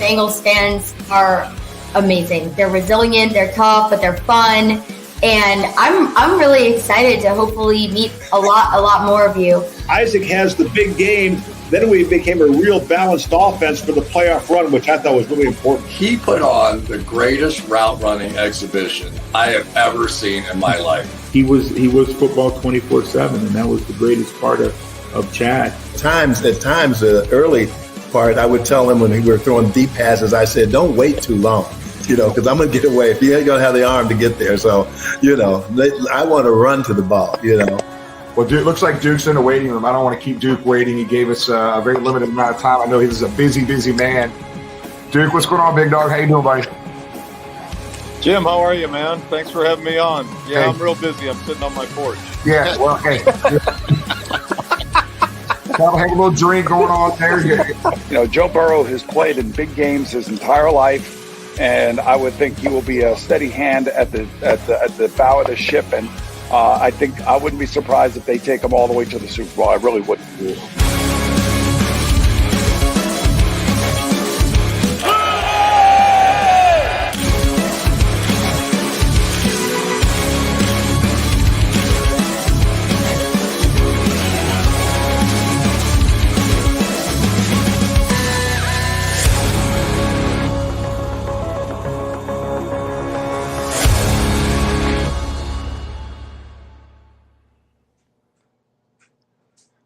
Bengals fans are amazing. They're resilient, they're tough, but they're fun. And I'm really excited to hopefully meet a lot more of you. Isaac has the big game. Then we became a real balanced offense for the playoff run, which I thought was really important. He put on the greatest route running exhibition I have ever seen in my life. He was football 24/7, and that was the greatest part of Chad. At times, the early part, I would tell him when we were throwing deep passes, I said, don't wait too long, because I'm going to get away. If you ain't going to have the arm to get there. So, I want to run to the ball, Well, Duke, looks like Duke's in the waiting room. I don't want to keep Duke waiting. He gave us a very limited amount of time. I know he's a busy man. Duke, what's going on, big dog? How you doing, buddy? Jim, how are you, man? Thanks for having me on. Yeah, Hey. I'm real busy. I'm sitting on my porch. Yeah, well, hey. Have a little drink going on there. Joe Burrow has played in big games his entire life, and I would think he will be a steady hand at the bow of the ship. And I think I wouldn't be surprised if they take him all the way to the Super Bowl. I really wouldn't.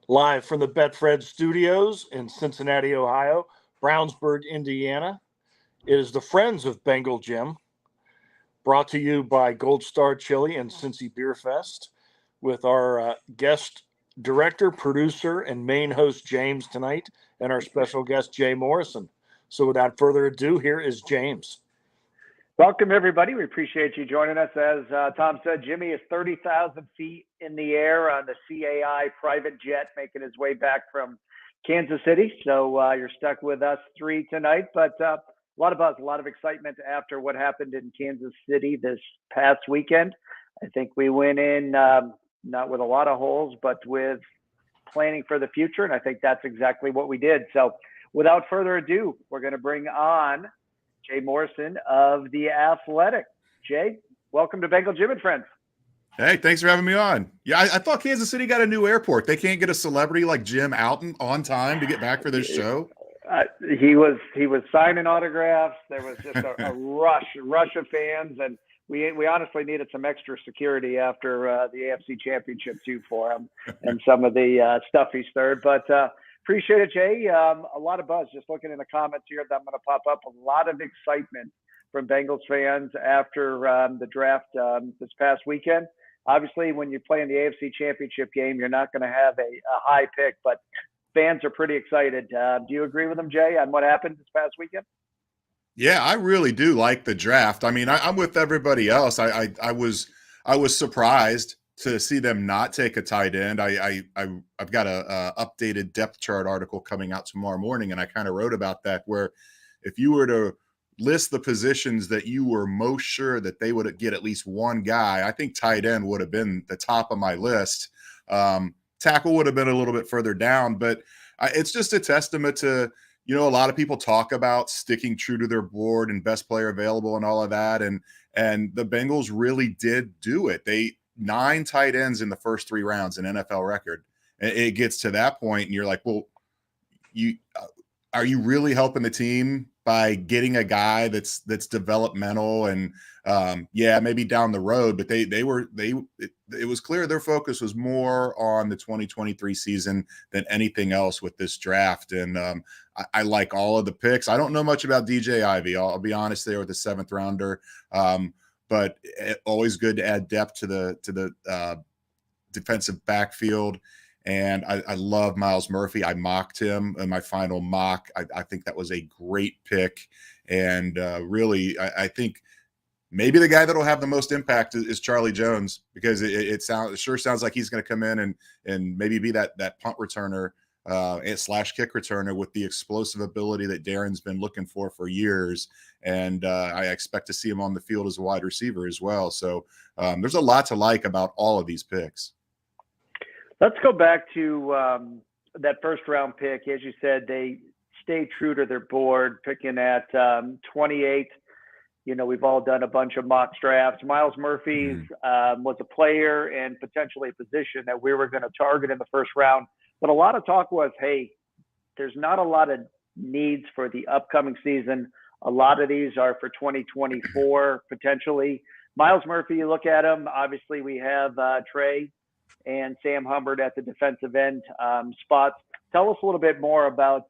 Live from the Betfred Studios in Cincinnati, Ohio, Brownsburg, Indiana. It is the Friends of Bengal Jim, brought to you by Gold Star Chili and Cincy Beer Fest, with our guest director, producer, and main host, James, tonight, and our special guest, Jay Morrison. So without further ado, here is James. Welcome, everybody. We appreciate you joining us. As Tom said, Jimmy is 30,000 feet in the air on the CAI private jet, making his way back from Kansas City. So you're stuck with us three tonight, but a lot of buzz, a lot of excitement after what happened in Kansas City this past weekend. I think we went in not with a lot of holes, but with planning for the future, and I think that's exactly what we did. So without further ado, we're going to bring on Jay Morrison of The Athletic. Jay, welcome to Bengal Jim and Friends. Hey, thanks for having me on. Yeah, I thought Kansas City got a new airport. They can't get a celebrity like Jim out on time to get back for this show. He was signing autographs. There was just a rush of fans, and we honestly needed some extra security after the AFC Championship too for him and some of the stuff he stirred. But appreciate it, Jay. A lot of buzz. Just looking in the comments here that I'm going to pop up. A lot of excitement from Bengals fans after the draft this past weekend. Obviously, when you play in the AFC Championship game, you're not going to have a high pick, but fans are pretty excited. Do you agree with them, Jay, on what happened this past weekend? Yeah, I really do like the draft. I mean, I'm with everybody else. I was surprised to see them not take a tight end. I've got a updated depth chart article coming out tomorrow morning, and I kind of wrote about that, where if you were to list the positions that you were most sure that they would get at least one guy, I think tight end would have been the top of my list. Tackle would have been a little bit further down, but it's just a testament to, a lot of people talk about sticking true to their board and best player available and all of that. And the Bengals really did do it. 9 tight ends in the first 3 rounds, an NFL record. It gets to that point and you're like, well, are you really helping the team by getting a guy that's developmental and maybe down the road, but it was clear their focus was more on the 2023 season than anything else with this draft. And I like all of the picks. I don't know much about DJ Ivey. I'll be honest there with the 7th rounder. But always good to add depth to the defensive backfield. And I love Miles Murphy. I mocked him in my final mock. I think that was a great pick. And really, I think maybe the guy that will have the most impact is Charlie Jones, because it sure sounds like he's going to come in and maybe be that punt returner / kick returner with the explosive ability that Darren's been looking for years. And I expect to see him on the field as a wide receiver as well. So there's a lot to like about all of these picks. Let's go back to that first round pick. As you said, they stay true to their board, picking at 28. You know, we've all done a bunch of mock drafts. Miles Murphy was a player and potentially a position that we were going to target in the first round. But a lot of talk was, hey, there's not a lot of needs for the upcoming season. A lot of these are for 2024, potentially. Miles Murphy, you look at him, obviously we have Trey and Sam Hubbard at the defensive end spots. Tell us a little bit more about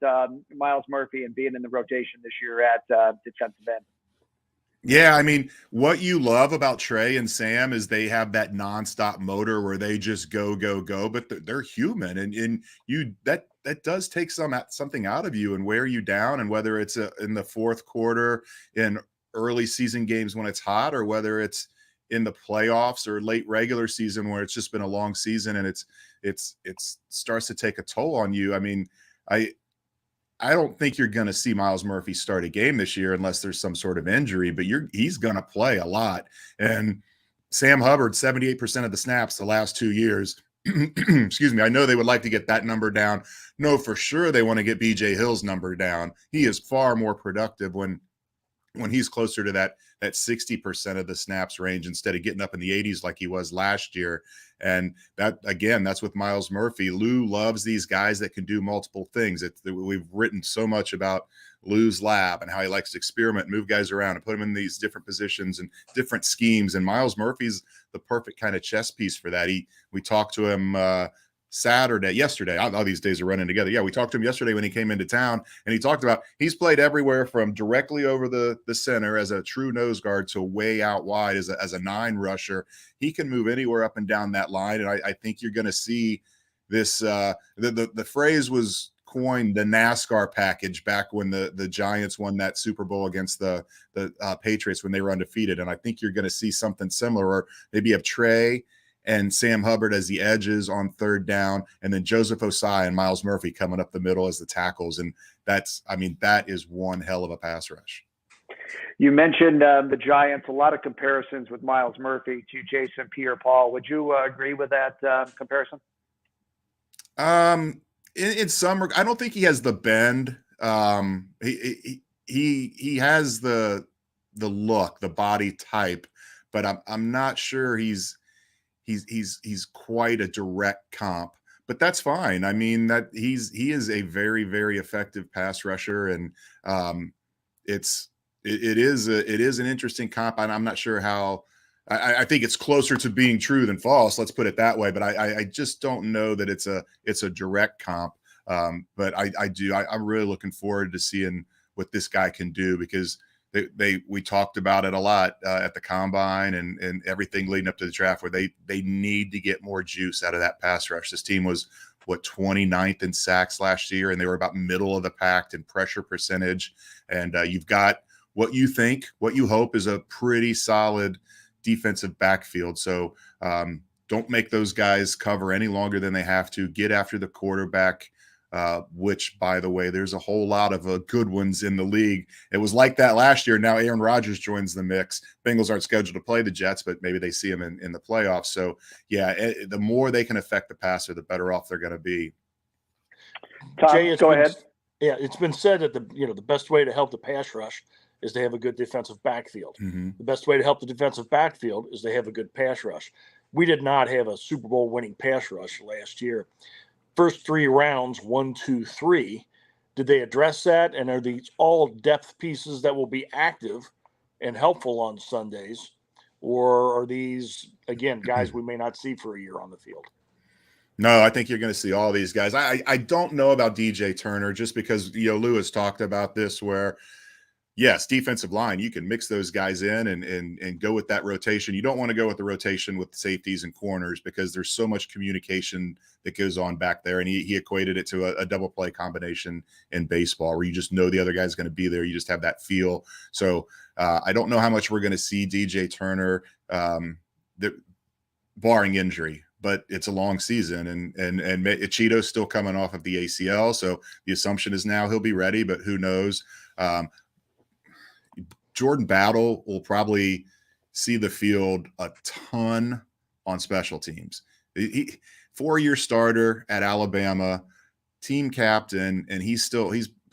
Miles Murphy and being in the rotation this year at defensive end. Yeah, I mean, what you love about Trey and Sam is they have that nonstop motor where they just go, but they're human, and you that does take something out of you and wear you down. And whether it's in the fourth quarter in early season games when it's hot, or whether it's in the playoffs or late regular season where it's just been a long season and it starts to take a toll on you. I mean, I don't think you're going to see Miles Murphy start a game this year unless there's some sort of injury, but he's going to play a lot. And Sam Hubbard, 78% of the snaps the last 2 years. Excuse me. I know they would like to get that number down. No, for sure they want to get BJ Hill's number down. He is far more productive when he's closer to that 60% of the snaps range instead of getting up in the 80s like he was last year. And that, again, that's with Miles Murphy. Lou loves these guys that can do multiple things. We've written so much about Lou's lab and how he likes to experiment, move guys around and put them in these different positions and different schemes. And Miles Murphy's the perfect kind of chess piece for that. We talked to him yesterday. All these days are running together. Yeah, we talked to him yesterday when he came into town, and he talked about he's played everywhere from directly over the center as a true nose guard to way out wide as a 9 rusher. He can move anywhere up and down that line, and I think you're going to see this. The phrase was coined, the NASCAR package, back when the Giants won that Super Bowl against the Patriots when they were undefeated, and I think you're going to see something similar, or maybe have Trey and Sam Hubbard as the edges on third down, and then Joseph Osai and Miles Murphy coming up the middle as the tackles. And that is one hell of a pass rush. You mentioned the Giants, a lot of comparisons with Miles Murphy to Jason Pierre-Paul. Would you agree with that comparison? In some, I don't think he has the bend. He has the look, the body type, but I'm not sure he's quite a direct comp, but that's fine. I mean, that he is a very, very effective pass rusher, and it is an interesting comp. And I'm not sure how. I think it's closer to being true than false. Let's put it that way. But I just don't know that it's a direct comp. But I'm really looking forward to seeing what this guy can do, because we talked about it a lot at the combine and everything leading up to the draft, where they need to get more juice out of that pass rush. This team was 29th in sacks last year, and they were about middle of the pack in pressure percentage. And you've got what you hope is a pretty solid defensive backfield. So don't make those guys cover any longer than they have to. Get after the quarterback. Which, by the way, there's a whole lot of good ones in the league. It was like that last year. Now Aaron Rodgers joins the mix. Bengals aren't scheduled to play the Jets, but maybe they see him in the playoffs. So, yeah, the more they can affect the passer, the better off they're going to be. Tom, Jay, go ahead. Yeah, it's been said that the best way to help the pass rush is to have a good defensive backfield. Mm-hmm. The best way to help the defensive backfield is to have a good pass rush. We did not have a Super Bowl winning pass rush last year. First 3 rounds, 1, 2, 3, did they address that? And are these all depth pieces that will be active and helpful on Sundays? Or are these, again, guys we may not see for a year on the field? No, I think you're going to see all these guys. I don't know about DJ Turner, just because Lou has talked about this, where yes, defensive line, you can mix those guys in and go with that rotation. You don't want to go with the rotation with safeties and corners, because there's so much communication that goes on back there. And he equated it to a double play combination in baseball, where you just know the other guy's going to be there. You just have that feel. So I don't know how much we're going to see DJ Turner, barring injury, but it's a long season, and Cheeto's still coming off of the ACL. So the assumption is now he'll be ready, but who knows? Jordan Battle will probably see the field a ton on special teams. He 4-year starter at Alabama, team captain, and he's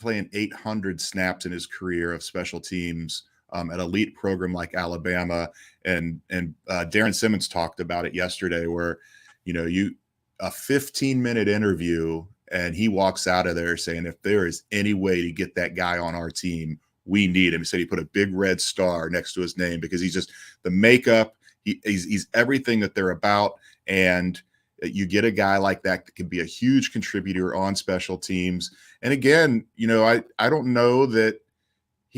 playing 800 snaps in his career of special teams at elite program like Alabama. And Darren Simmons talked about it yesterday where, a 15-minute interview and he walks out of there saying, if there is any way to get that guy on our team, we need him. He said he put a big red star next to his name because he's just the makeup. He's everything that they're about. And you get a guy like that can be a huge contributor on special teams. And again, I don't know that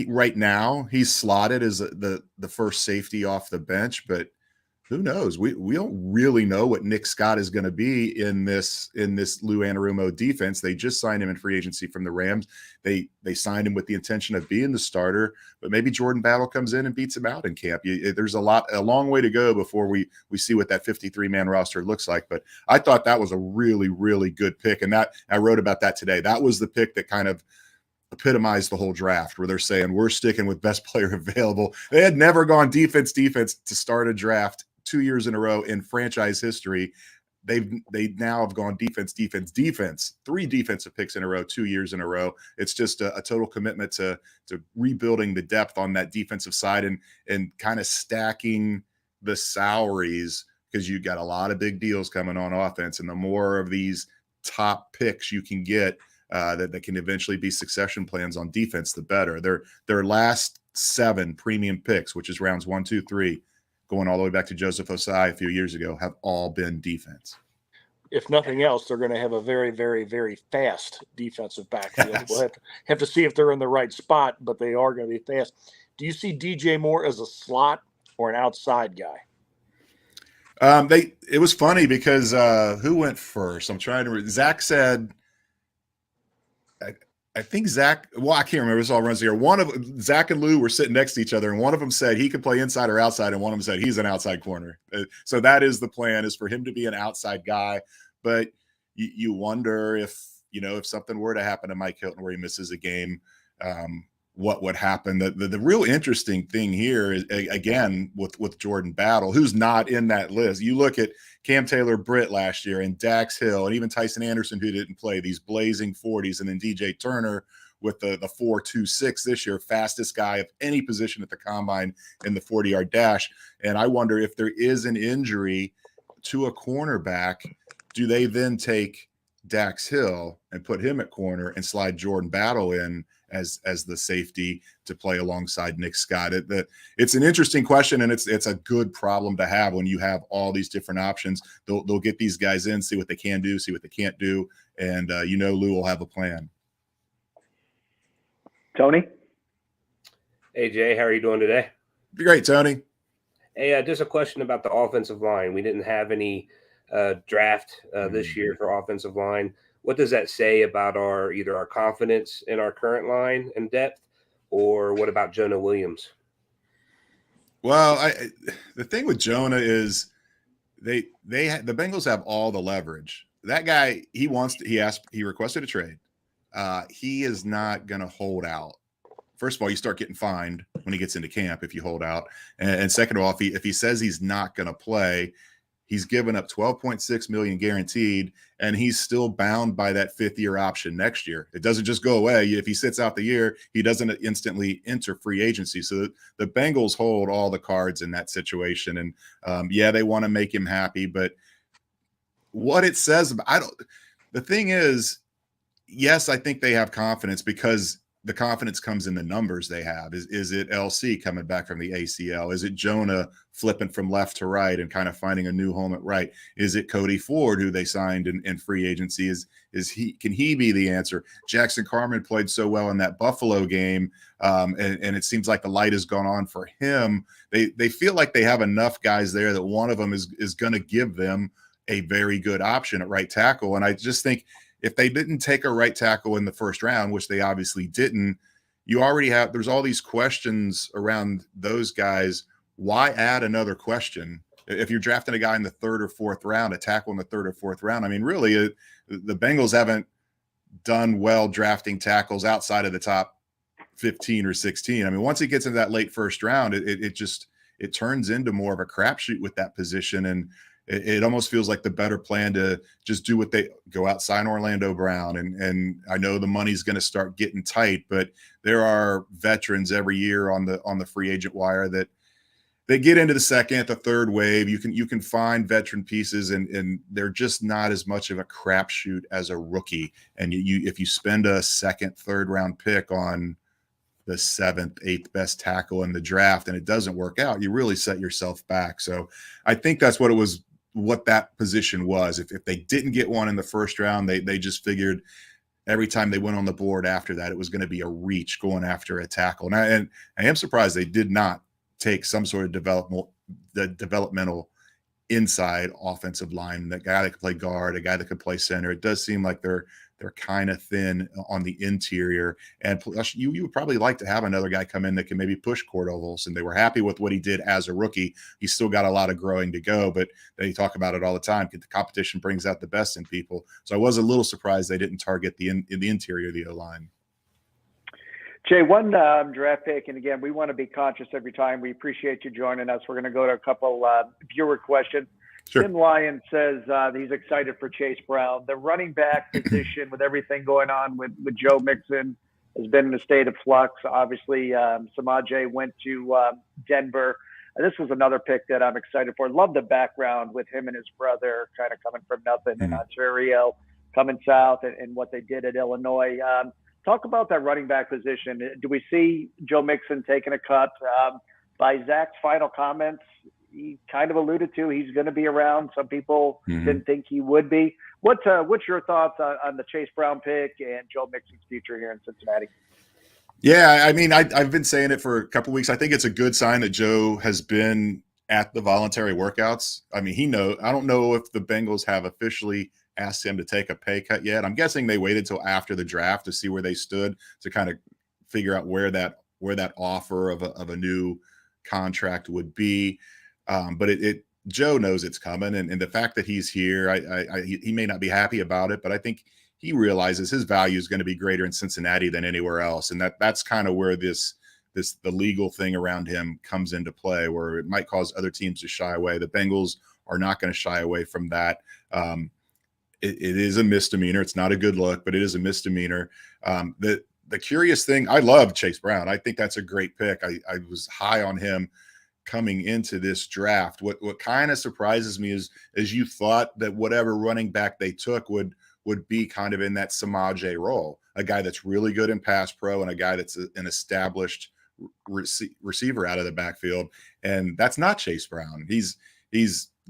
right now he's slotted as the first safety off the bench, but who knows? We don't really know what Nick Scott is going to be in this Lou Anarumo defense. They just signed him in free agency from the Rams. They signed him with the intention of being the starter, but maybe Jordan Battle comes in and beats him out in camp. There's a long way to go before we see what that 53-man roster looks like. But I thought that was a really, really good pick, and that I wrote about that today. That was the pick that kind of epitomized the whole draft, where they're saying we're sticking with best player available. They had never gone defense to start a draft 2 years in a row in franchise history. They now have gone defense, 3 defensive picks in a row, 2 years in a row. It's just a total commitment to rebuilding the depth on that defensive side and kind of stacking the salaries, because you got a lot of big deals coming on offense, and the more of these top picks you can get that can eventually be succession plans on defense, the better. Their last 7 premium picks, which is rounds 1, 2, 3, going all the way back to Joseph Osai a few years ago, have all been defense. If nothing else, they're going to have a very, very, very fast defensive backfield. Yes. We'll have to see if they're in the right spot, but they are going to be fast. Do you see DJ Moore as a slot or an outside guy? It was funny because who went first? I'm trying to. Zach said. I think Zach. Well, I can't remember. This all runs here. One of Zach and Lou were sitting next to each other, and one of them said he could play inside or outside, and one of them said he's an outside corner. So that is the plan: is for him to be an outside guy. But you wonder if something were to happen to Mike Hilton where he misses a game, what would happen. The real interesting thing here is, again, with Jordan Battle, who's not in that list. You look at Cam Taylor-Britt last year, and Dax Hill, and even Tyson Anderson, who didn't play, these blazing 40s, and then DJ Turner with the 4.26 this year, fastest guy of any position at the combine in the 40-yard dash. And I wonder if there is an injury to a cornerback, do they then take Dax Hill and put him at corner and slide Jordan Battle in as the safety to play alongside Nick Scott? It's an interesting question, and it's a good problem to have when you have all these different options. They'll get these guys in, see what they can do, see what they can't do, and Lou will have a plan. Tony? Hey, Jay, how are you doing today? Great, Tony. Hey, just a question about the offensive line. We didn't have any draft this year for offensive line. What does that say about either our confidence in our current line and depth, or what about Jonah Williams? Well, the thing with Jonah is the Bengals have all the leverage. That guy, he requested a trade. He is not going to hold out. First of all, you start getting fined when he gets into camp if you hold out, and second of all, if he says he's not going to play, he's given up $12.6 million guaranteed, and he's still bound by that 5th-year option next year. It doesn't just go away. If he sits out the year, he doesn't instantly enter free agency. So the Bengals hold all the cards in that situation. And they want to make him happy, but what it says about the thing is, yes, I think they have confidence because the confidence comes in the numbers they have. Is it LC coming back from the ACL? Is it Jonah flipping from left to right and kind of finding a new home at right? Is it Cody Ford, who they signed in free agency? Can he be the answer? Jackson Carman played so well in that Buffalo game, and it seems like the light has gone on for him. They feel like they have enough guys there that one of them is going to give them a very good option at right tackle. And I just think if they didn't take a right tackle in the first round, which they obviously didn't, there's all these questions around those guys. Why add another question? If you're drafting a guy in the 3rd or 4th round, a tackle in the 3rd or 4th round, I mean, really, the Bengals haven't done well drafting tackles outside of the top 15 or 16. I mean, once it gets into that late first round, it turns into more of a crapshoot with that position. And it almost feels like the better plan to just do what they go out, sign Orlando Brown. And I know the money's going to start getting tight, but there are veterans every year on the free agent wire that they get into the second, the third wave. You can find veteran pieces, and they're just not as much of a crapshoot as a rookie. And if you spend a second, third round pick on the seventh, eighth best tackle in the draft and it doesn't work out, you really set yourself back. So I think that's what that position was. If they didn't get one in the first round, they just figured every time they went on the board after that, it was going to be a reach going after a tackle. And I am surprised they did not take some sort of developmental inside offensive line, that guy that could play guard, a guy that could play center. It does seem like they're kind of thin on the interior. And plus, you would probably like to have another guy come in that can maybe push Cordovals. And they were happy with what he did as a rookie. He's still got a lot of growing to go, but they talk about it all the time. The competition brings out the best in people. So I was a little surprised they didn't target the interior of the O-line. Jay, one draft pick, and again, we want to be conscious every time. We appreciate you joining us. We're going to go to a couple viewer questions. Sure. Tim Lyon says he's excited for Chase Brown. The running back position, with everything going on with Joe Mixon, has been in a state of flux. Obviously, Samaje went to Denver. This was another pick that I'm excited for. Love the background with him and his brother, kind of coming from nothing in Ontario, coming south, and what they did at Illinois. Talk about that running back position. Do we see Joe Mixon taking a cut? By Zach's final comments, he kind of alluded to he's going to be around. Some people didn't think he would be. What's your thoughts on the Chase Brown pick and Joe Mixon's future here in Cincinnati? Yeah, I mean, I've been saying it for a couple of weeks. I think it's a good sign that Joe has been at the voluntary workouts. I mean, I don't know if the Bengals have officially asked him to take a pay cut yet. I'm guessing they waited till after the draft to see where they stood to kind of figure out where that offer of a new contract would be. But Joe knows it's coming, and the fact that he's here, he may not be happy about it, but I think he realizes his value is going to be greater in Cincinnati than anywhere else, and that's kind of where the legal thing around him comes into play, where it might cause other teams to shy away. The Bengals are not going to shy away from that. It is a misdemeanor. It's not a good look, but it is a misdemeanor. The curious thing, I love Chase Brown. I think that's a great pick. I was high on him coming into this draft. What kind of surprises me is you thought that whatever running back they took would be kind of in that Samaje role, a guy that's really good in pass pro and a guy that's an established receiver out of the backfield. And that's not Chase Brown. He's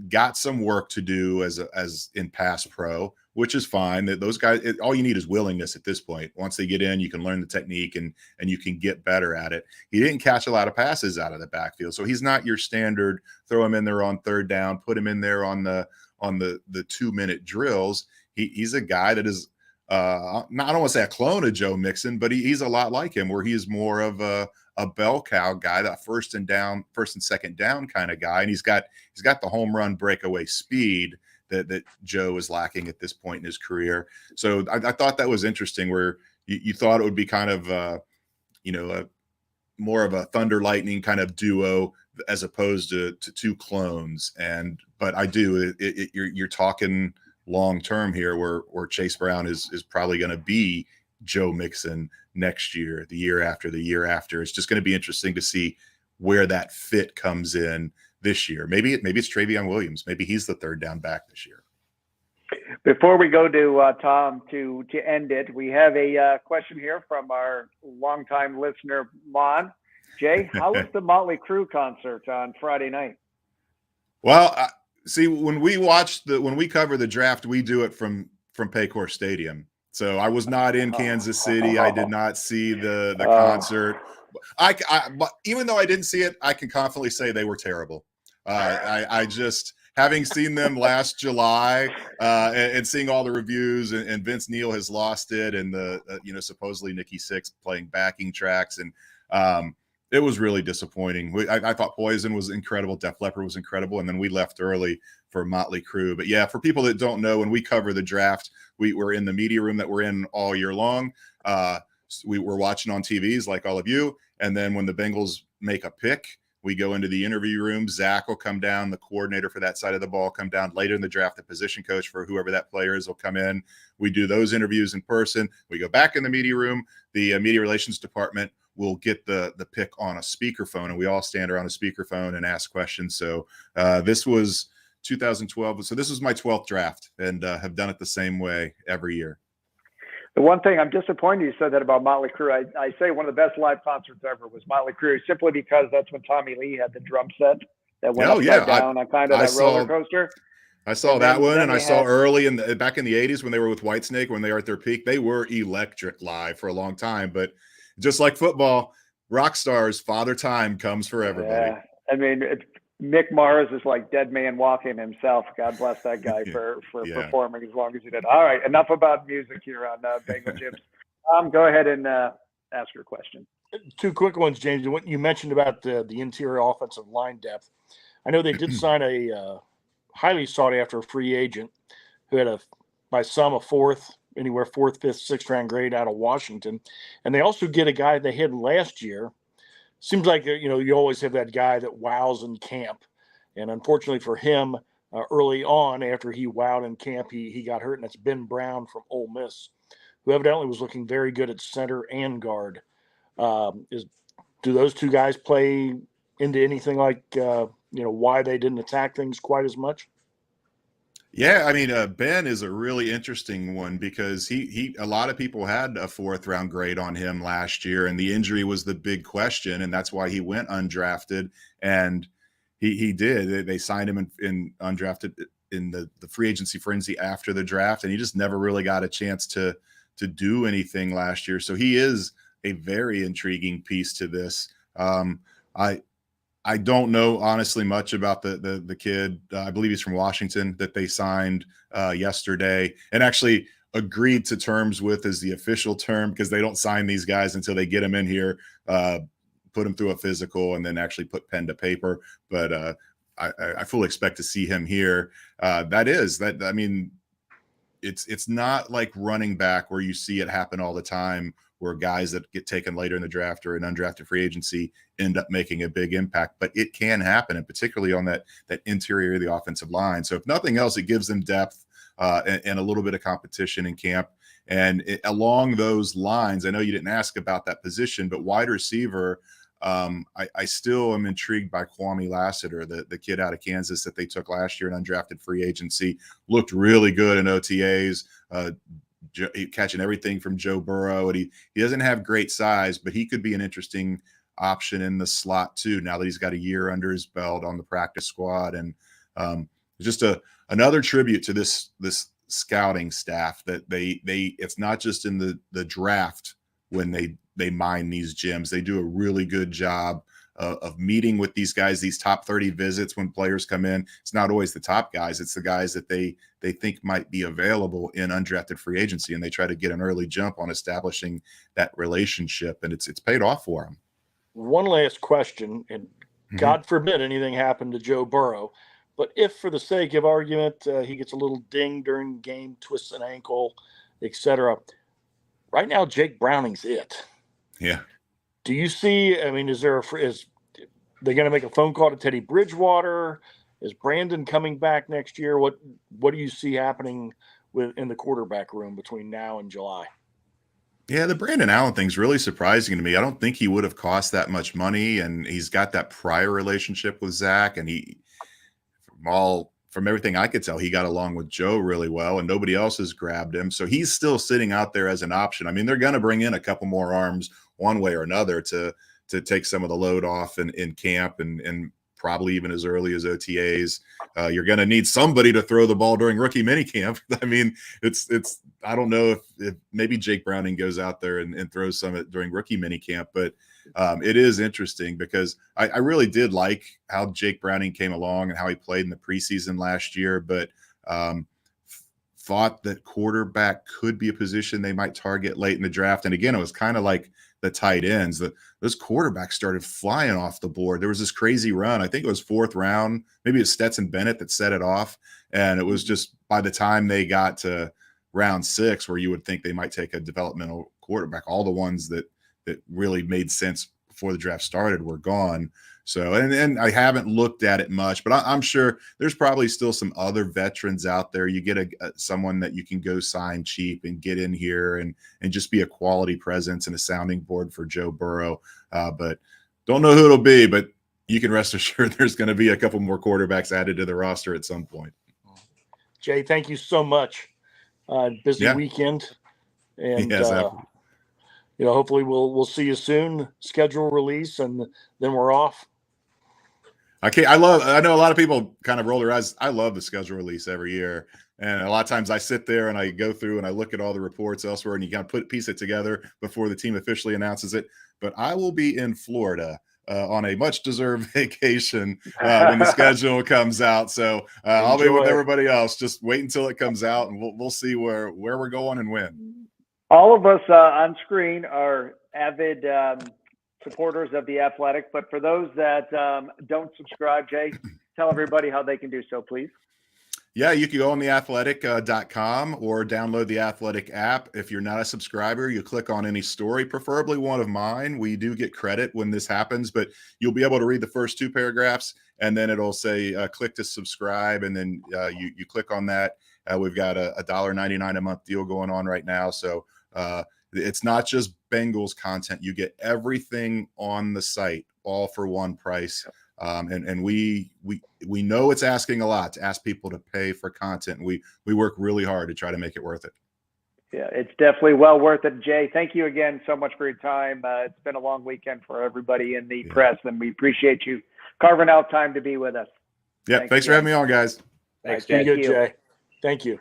got some work to do as in pass pro, which is fine. That those guys, all you need is willingness at this point. Once they get in, you can learn the technique and you can get better at it. He didn't catch a lot of passes out of the backfield, so he's not your standard throw him in there on third down, put him in there on the 2-minute drills. He's a guy that is I don't want to say a clone of Joe Mixon, but he's a lot like him, where he is more of a bell cow guy, that first and second down kind of guy. And he's got the home run breakaway speed that Joe is lacking at this point in his career. So I thought that was interesting, where you thought it would be kind of, a more of a thunder lightning kind of duo as opposed to two clones. But I do, you're talking long term here, where Chase Brown is probably going to be Joe Mixon next year, the year after, the year after. It's just going to be interesting to see where that fit comes in this year. Maybe it's Travion Williams. Maybe he's the third down back this year. Before we go to Tom to end it, we have a question here from our longtime listener, Mon. Jay, how was the Motley Crue concert on Friday night? Well, see, when we cover the draft, we do it from Paycor Stadium. So I was not in Kansas City. I did not see the concert. But even though I didn't see it, I can confidently say they were terrible. I just, having seen them last July and seeing all the reviews, and Vince Neil has lost it, and supposedly Nikki Sixx playing backing tracks, and it was really disappointing. I thought Poison was incredible, Def Leppard was incredible, and then we left early for Motley Crue. But yeah, for people that don't know, when we cover the draft, we were in the media room that we're in all year long. We were watching on TVs like all of you, and then when the Bengals make a pick, We go into the interview room. Zach will come down, the coordinator for that side of the ball, come down later in the draft. The position coach for whoever that player is will come in. We do those interviews in person. We go back in the media room. The media relations department will get the pick on a speakerphone, and we all stand around a speakerphone and ask questions. So this was 2012. So this was my 12th draft, and have done it the same way every year. The one thing I'm disappointed you said that about Motley Crue. I say one of the best live concerts ever was Motley Crue, simply because that's when Tommy Lee had the drum set that went upside down on kind of that roller coaster. I saw that one, and I saw early back in the 80s when they were with Whitesnake, when they were at their peak. They were electric live for a long time, but just like football, rock stars, Father Time comes for everybody. Yeah, I mean, Mick Mars is like dead man walking himself. God bless that guy for performing as long as he did. All right, enough about music here on Bengal Gyms. Go ahead and ask your question. Two quick ones, James. What you mentioned about the interior offensive line depth. I know they did sign a highly sought after free agent who had by some a fourth, fifth, sixth round grade out of Washington, and they also get a guy they had last year. Seems like, you always have that guy that wows in camp. And unfortunately for him, early on, after he wowed in camp, he got hurt, and that's Ben Brown from Ole Miss, who evidently was looking very good at center and guard. Do those two guys play into anything like, why they didn't attack things quite as much? Yeah, I mean, Ben is a really interesting one because he a lot of people had a fourth round grade on him last year, and the injury was the big question, and that's why he went undrafted. And he did. They signed him in undrafted in the free agency frenzy after the draft, and he just never really got a chance to do anything last year. So he is a very intriguing piece to this. I don't know honestly much about the kid. I believe he's from Washington that they signed yesterday, and actually agreed to terms with is the official term, because they don't sign these guys until they get them in here, put them through a physical, and then actually put pen to paper. But I fully expect to see him here. I mean, it's not like running back where you see it happen all the time, where guys that get taken later in the draft or an undrafted free agency end up making a big impact. But it can happen, and particularly on that interior of the offensive line. So if nothing else, it gives them depth and a little bit of competition in camp. And along those lines, I know you didn't ask about that position, but wide receiver, I still am intrigued by Kwame Lassiter, the kid out of Kansas that they took last year in undrafted free agency. Looked really good in OTAs, catching everything from Joe Burrow. And he doesn't have great size, but he could be an interesting option in the slot too, now that he's got a year under his belt on the practice squad. And just another tribute to this scouting staff, that it's not just in the draft when they mine these gyms. They do a really good job of meeting with these guys, these top 30 visits when players come in. It's not always the top guys. It's the guys that they think might be available in undrafted free agency, and they try to get an early jump on establishing that relationship, and it's paid off for them. One last question, and God forbid anything happened to Joe Burrow, but if for the sake of argument, he gets a little ding during the game, twists an ankle, etc. Right now, Jake Browning's it. Yeah. Do you see, I mean, is they going to make a phone call to Teddy Bridgewater? Is Brandon coming back next year? What do you see happening in the quarterback room between now and July? Yeah, the Brandon Allen thing's really surprising to me. I don't think he would have cost that much money, and he's got that prior relationship with Zach, and from everything I could tell, he got along with Joe really well, and nobody else has grabbed him. So he's still sitting out there as an option. I mean, they're going to bring in a couple more arms one way or another to take some of the load off in camp and probably even as early as OTAs. You're going to need somebody to throw the ball during rookie minicamp. I mean, it's I don't know if maybe Jake Browning goes out there and throws some during rookie minicamp, but it is interesting because I really did like how Jake Browning came along and how he played in the preseason last year, but thought that quarterback could be a position they might target late in the draft. And again, it was kind of like the tight ends. Those quarterbacks started flying off the board. There was this crazy run. I think it was fourth round. Maybe it was Stetson Bennett that set it off. And it was just by the time they got to round 6, where you would think they might take a developmental quarterback, all the ones that really made sense before the draft started were gone. So, and I haven't looked at it much, but I'm sure there's probably still some other veterans out there. You get someone that you can go sign cheap and get in here and just be a quality presence and a sounding board for Joe Burrow. But don't know who it'll be, but you can rest assured there's going to be a couple more quarterbacks added to the roster at some point. Jay, thank you so much. Busy weekend, and hopefully we'll see you soon. Schedule release, and then we're off. I know a lot of people kind of roll their eyes. I love the schedule release every year. And a lot of times I sit there and I go through and I look at all the reports elsewhere, and you got to piece it together before the team officially announces it. But I will be in Florida on a much-deserved vacation when the schedule comes out. So I'll be with everybody else. Just wait until it comes out, and we'll see where we're going and when. All of us on screen are avid supporters of The Athletic, but for those that don't subscribe, Jay, tell everybody how they can do so, please. Yeah, you can go on theathletic.com or download the Athletic app. If you're not a subscriber, you click on any story, preferably one of mine. We do get credit when this happens, but you'll be able to read the first 2 paragraphs, and then it'll say click to subscribe, and then you click on that. We've got a $1.99 a month deal going on right now. So it's not just Bengals content. You get everything on the site, all for one price. And we know it's asking a lot to ask people to pay for content. We work really hard to try to make it worth it. Yeah, it's definitely well worth it, Jay. Thank you again so much for your time. It's been a long weekend for everybody in the press, and we appreciate you carving out time to be with us. Yeah, thanks for having me on, guys. Thanks, Jay. Thank you, Jay. Thank you.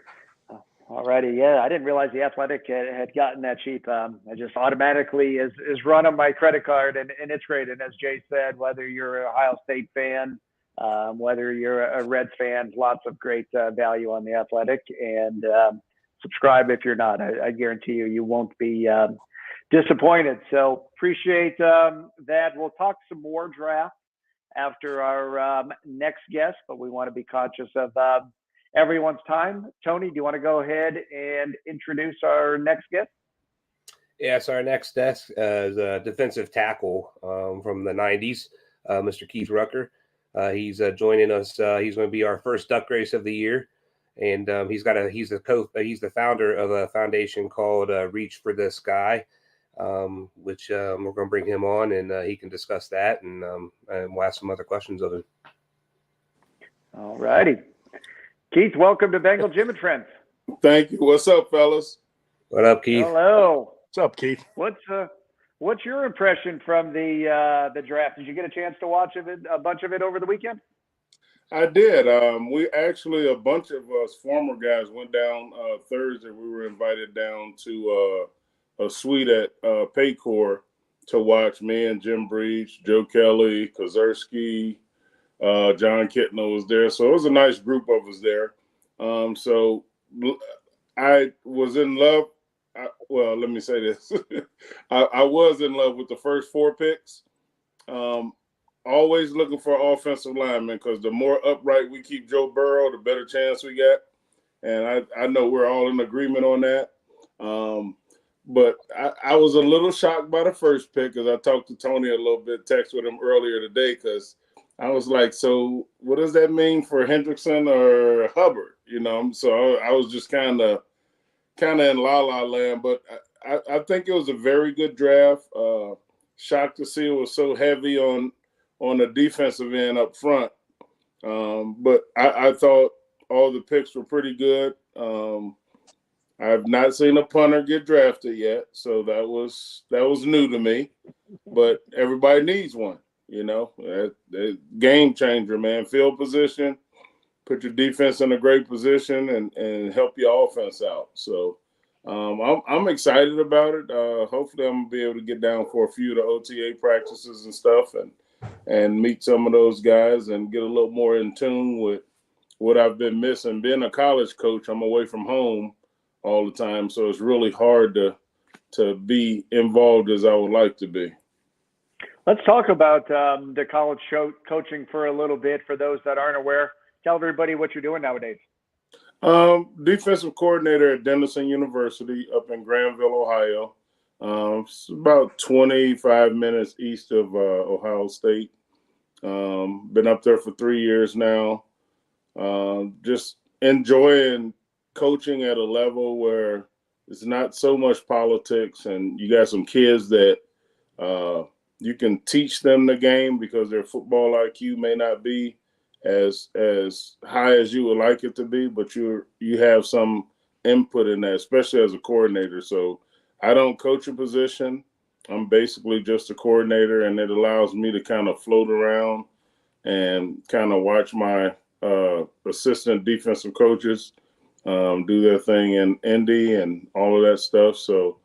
All righty. Yeah, I didn't realize The Athletic had gotten that cheap. I just automatically is run on my credit card, and it's great. And as Jay said, whether you're an Ohio State fan, whether you're a Reds fan, lots of great value on The Athletic. And subscribe if you're not. I guarantee you won't be disappointed. So appreciate that. We'll talk some more draft after our next guest, but we want to be conscious of everyone's time. Tony, do you want to go ahead and introduce our next guest? Yes, our next guest is a defensive tackle from the 90s, Mr. Keith Rucker. He's joining us. He's going to be our first Duck Race of the year, and he's the founder of a foundation called Reach for the Sky, which we're going to bring him on, and he can discuss that, and we'll ask some other questions of him. All righty. Keith, welcome to Bengal Jim and Friends. Thank you. What's up, fellas? What up, Keith? Hello. What's up, Keith? What's your impression from the draft? Did you get a chance to watch a bunch of it over the weekend? I did. We actually, a bunch of us former guys went down Thursday. We were invited down to a suite at Paycor to watch me and Jim Breach, Joe Kelly, Kozerski, John Kitna was there. So it was a nice group of us there. So I was in love. Well, let me say this. I was in love with the first 4 picks. Always looking for offensive linemen, because the more upright we keep Joe Burrow, the better chance we get. And I know we're all in agreement on that. But I was a little shocked by the first pick, because I talked to Tony a little bit, text with him earlier today, because I was like, so what does that mean for Hendrickson or Hubbard? So I was just kind of in la-la land. But I think it was a very good draft. Shocked to see it was so heavy on the defensive end up front. But I thought all the picks were pretty good. I have not seen a punter get drafted yet, so that was new to me. But everybody needs one. Game changer, man. Field position, put your defense in a great position, and help your offense out. So I'm excited about it. Hopefully I'm gonna be able to get down for a few of the OTA practices and stuff, and meet some of those guys and get a little more in tune with what I've been missing. Being a college coach, I'm away from home all the time, so it's really hard to be involved as I would like to be. Let's talk about the college coaching for a little bit. For those that aren't aware, tell everybody what you're doing nowadays. Defensive coordinator at Denison University up in Granville, Ohio. It's about 25 minutes east of Ohio State. Been up there for 3 years now. Just enjoying coaching at a level where it's not so much politics, and you got some kids that you can teach them the game because their football IQ may not be as high as you would like it to be, but you have some input in that, especially as a coordinator. So I don't coach a position. I'm basically just a coordinator, and it allows me to kind of float around and kind of watch my assistant defensive coaches do their thing in Indy and all of that stuff. So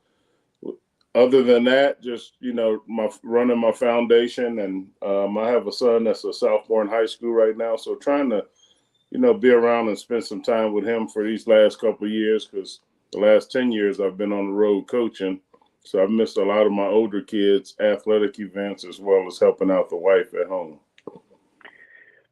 other than that, just, running my foundation, and I have a son that's a sophomore in high school right now. So trying to, be around and spend some time with him for these last couple of years, because the last 10 years I've been on the road coaching. So I've missed a lot of my older kids' athletic events, as well as helping out the wife at home.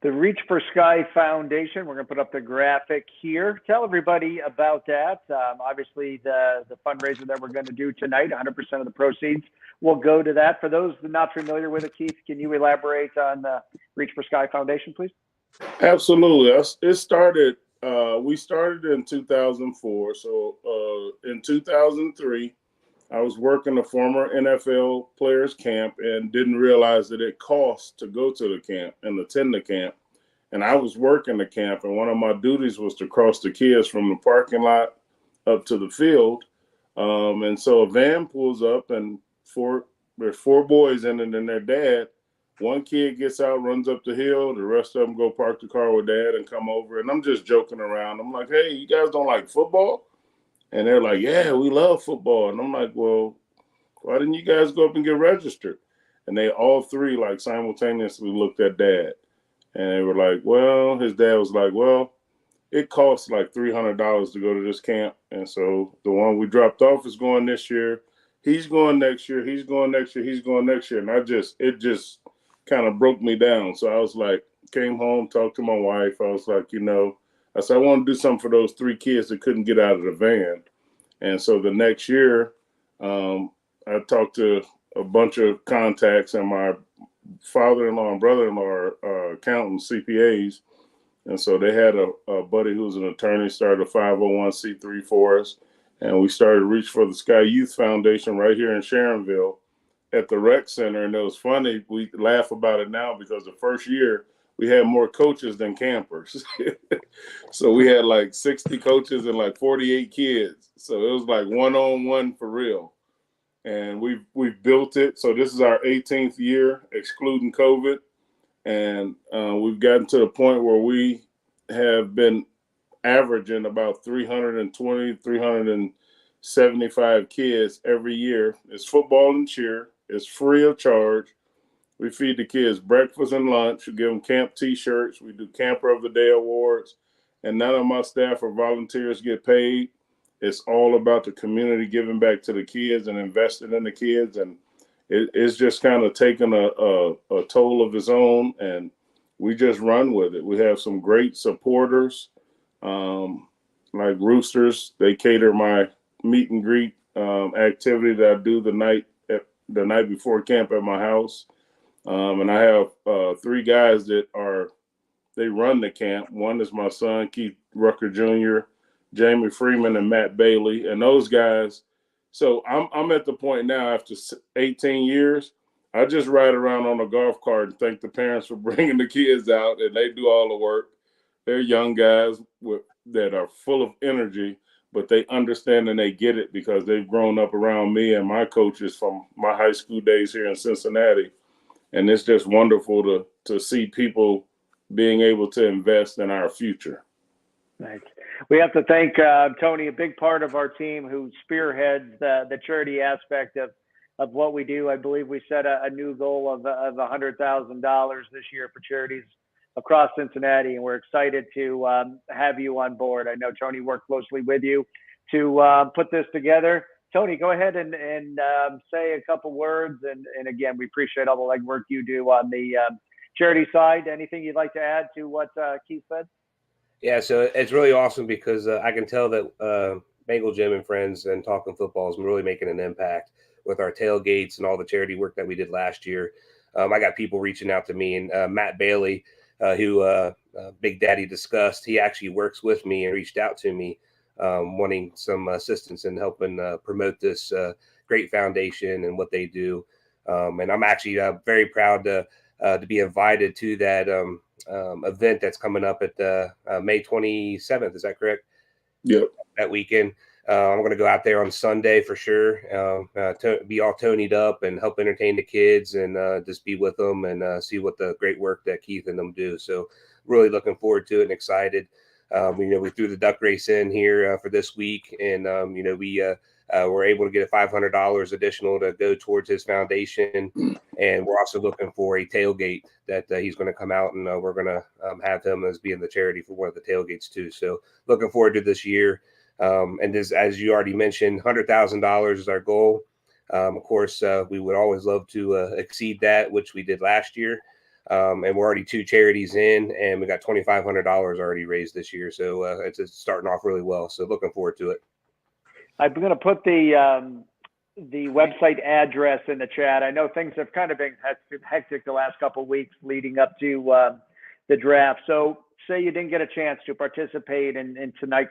The Reach for Sky Foundation, we're going to put up the graphic here. Tell everybody about that. Obviously, the fundraiser that we're going to do tonight, 100% of the proceeds will go to that. For those not familiar with it, Keith, can you elaborate on the Reach for Sky Foundation, please? Absolutely. We started in 2004. So in 2003, I was working a former NFL players camp and didn't realize that it cost to go to the camp and attend the camp. And I was working the camp, and one of my duties was to cross the kids from the parking lot up to the field. And so a van pulls up, and there's 4 boys in it and their dad. One kid gets out, runs up the hill. The rest of them go park the car with dad and come over. And I'm just joking around. I'm like, hey, you guys don't like football? And they're like, yeah, we love football. And I'm like, well, why didn't you guys go up and get registered? And they all 3 like simultaneously looked at dad. And they were like, well, his dad was like, well, it costs like $300 to go to this camp. And so the one we dropped off is going this year. He's going next year. He's going next year. He's going next year. And it just kind of broke me down. So I was like, came home, talked to my wife. I was like, I said, I want to do something for those 3 kids that couldn't get out of the van. And so the next year, I talked to a bunch of contacts, and my father-in-law and brother-in-law are accountants, CPAs. And so they had a buddy who's an attorney, started a 501c3 for us. And we started Reach for the Sky Youth Foundation right here in Sharonville at the rec center. And it was funny. We laugh about it now because the first year we had more coaches than campers. So we had like 60 coaches and like 48 kids. So it was like one-on-one for real. And we've built it. So this is our 18th year, excluding COVID. And we've gotten to the point where we have been averaging about 320, 375 kids every year. It's football and cheer. It's free of charge. We feed the kids breakfast and lunch. We give them camp T-shirts. We do Camper of the Day awards. And none of my staff or volunteers get paid. It's all about the community giving back to the kids and investing in the kids. And it's just kind of taken a toll of its own, and we just run with it. We have some great supporters, like Roosters. They cater my meet and greet activity that I do the night before camp at my house. And I have 3 guys that they run the camp. One is my son, Keith Rucker Jr., Jamie Freeman, and Matt Bailey. And those guys, so I'm at the point now after 18 years, I just ride around on a golf cart and thank the parents for bringing the kids out, and they do all the work. They're young guys that are full of energy, but they understand and they get it because they've grown up around me and my coaches from my high school days here in Cincinnati. And it's just wonderful to see people being able to invest in our future. Nice. We have to thank Tony, a big part of our team who spearheads the charity aspect of what we do. I believe we set a new goal of $100,000 this year for charities across Cincinnati, and we're excited to have you on board. I know Tony worked closely with you to put this together. Tony, go ahead and say a couple words. And again, we appreciate all the legwork you do on the charity side. Anything you'd like to add to what Keith said? Yeah, so it's really awesome because I can tell that Bengal Jim and Friends and Talking Football is really making an impact with our tailgates and all the charity work that we did last year. I got people reaching out to me, and Matt Bailey, who Big Daddy discussed, he actually works with me and reached out to me, wanting some assistance in helping promote this great foundation and what they do. And I'm actually very proud to be invited to that event that's coming up at May 27th. Is that correct? Yep. That weekend. I'm going to go out there on Sunday for sure, be all tonied up and help entertain the kids and just be with them and see what the great work that Keith and them do. So really looking forward to it and excited. We threw the duck race in here for this week, and we were able to get $500 additional to go towards his foundation. And we're also looking for a tailgate that he's going to come out, and we're going to have him as being the charity for one of the tailgates too. So looking forward to this year. And this, as you already mentioned, $100,000 is our goal. Of course, we would always love to exceed that, which we did last year. And we're already 2 charities in, and we got $2,500 already raised this year. So it's starting off really well. So looking forward to it. I'm going to put the website address in the chat. I know things have kind of been hectic the last couple of weeks leading up to the draft. So say you didn't get a chance to participate in tonight's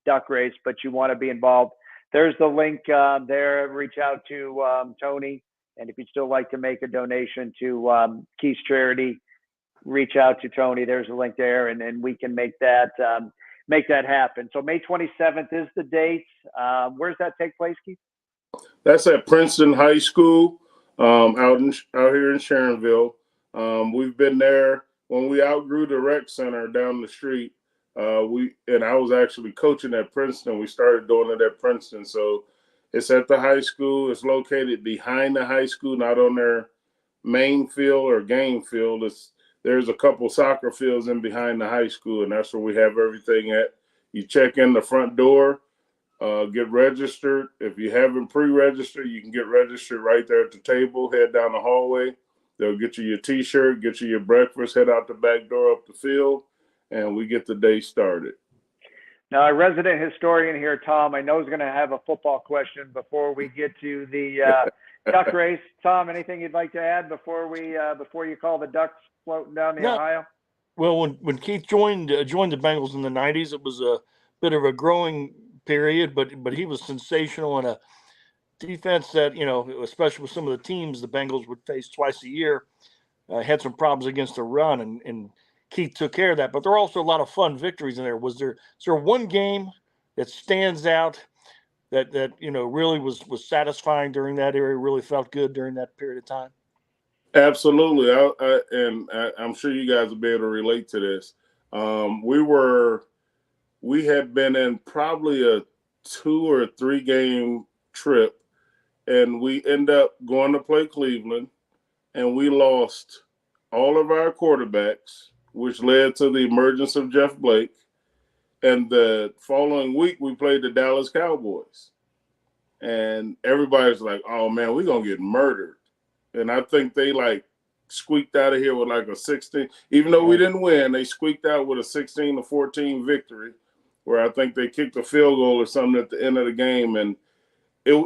duck race, but you want to be involved. There's the link there. Reach out to Tony. And if you'd still like to make a donation to Keith's charity, reach out to Tony. There's a link there, and we can make that happen. So May 27th is the date. Where does that take place, Keith? That's at Princeton High School, out here in Sharonville. We've been there when we outgrew the rec center down the street. I was actually coaching at Princeton. We started doing it at Princeton. So it's at the high school. It's located behind the high school, not on their main field or game field. There's a couple soccer fields in behind the high school, and that's where we have everything at. You check in the front door, get registered. If you haven't pre-registered, you can get registered right there at the table. Head down the hallway. They'll get you your T-shirt, get you your breakfast, head out the back door up the field, and we get the day started. Now, our resident historian here, Tom, I know is going to have a football question before we get to the duck race. Tom, anything you'd like to add before you call the ducks floating down the Ohio? Well, when Keith joined the Bengals in the 90s, it was a bit of a growing period, but he was sensational in a defense that, especially with some of the teams the Bengals would face twice a year, had some problems against the run, and Keith took care of that. But there are also a lot of fun victories in there. Is there one game that stands out that really was satisfying during that area, really felt good during that period of time? Absolutely. I'm sure you guys will be able to relate to this. We had been in probably a 2 or 3 game trip, and we end up going to play Cleveland, and we lost all of our quarterbacks, which led to the emergence of Jeff Blake. And the following week, we played the Dallas Cowboys. And everybody's like, oh, man, we're going to get murdered. And I think they, squeaked out of here with, a 16. Even though we didn't win, they squeaked out with a 16-14 victory, where I think they kicked a field goal or something at the end of the game. And I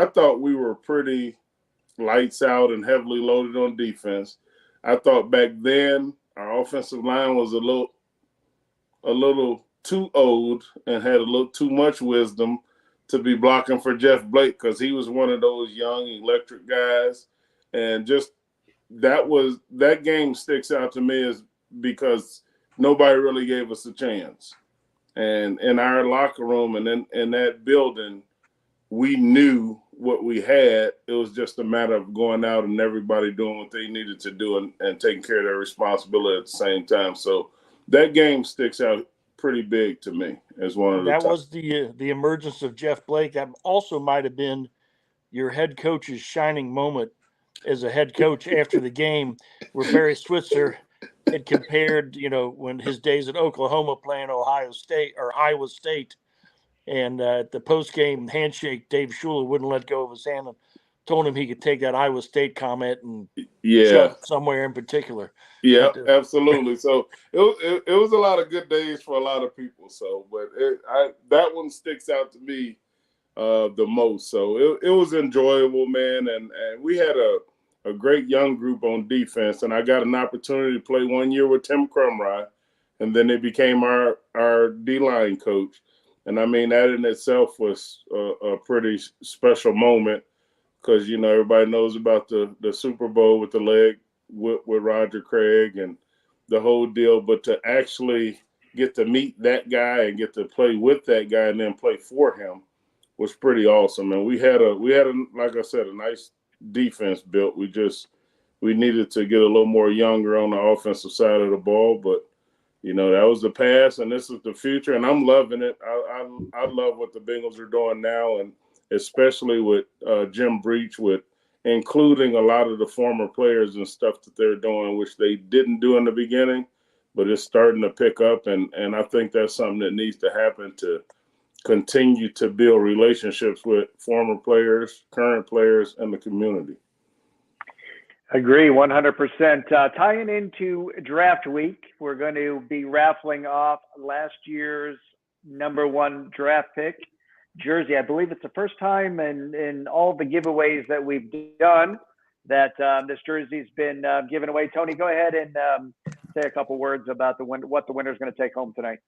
thought we were pretty lights out and heavily loaded on defense. I thought back then our offensive line was a little too old and had a little too much wisdom to be blocking for Jeff Blake, because he was one of those young electric guys. And just that game sticks out to me is because nobody really gave us a chance. And in our locker room and in that building, we knew what we had. It was just a matter of going out and everybody doing what they needed to do and taking care of their responsibility at the same time. So that game sticks out pretty big to me as one of the That top. was the emergence of Jeff Blake. That also might have been your head coach's shining moment as a head coach after the game, where Barry Switzer had compared, when his days at Oklahoma playing Iowa State, and at the post-game handshake, Dave Shula wouldn't let go of his hand and told him he could take that Iowa State comment and shove it somewhere in particular. Yeah, absolutely. So it was a lot of good days for a lot of people. So, but that one sticks out to me the most. So it was enjoyable, man. And we had a great young group on defense, and I got an opportunity to play 1 year with Tim Crumry, and then they became our D-line coach. And I mean, that in itself was a pretty special moment because, you know, everybody knows about the Super Bowl with the leg with Roger Craig and the whole deal. But to actually get to meet that guy and get to play with that guy and then play for him was pretty awesome. And we had like I said, a nice defense built. We needed to get a little more younger on the offensive side of the ball, but you know, that was the past and this is the future, and I'm loving it. I love what the Bengals are doing now, and especially with Jim Breach, with including a lot of the former players and stuff that they're doing, which they didn't do in the beginning, but it's starting to pick up, and I think that's something that needs to happen to continue to build relationships with former players, current players, and the community. Agree 100%. Tying into draft week, we're going to be raffling off last year's #1 draft pick jersey. I believe it's the first time in all the giveaways that we've done that this jersey's been given away. Tony, go ahead and say a couple words about what the winner's going to take home tonight.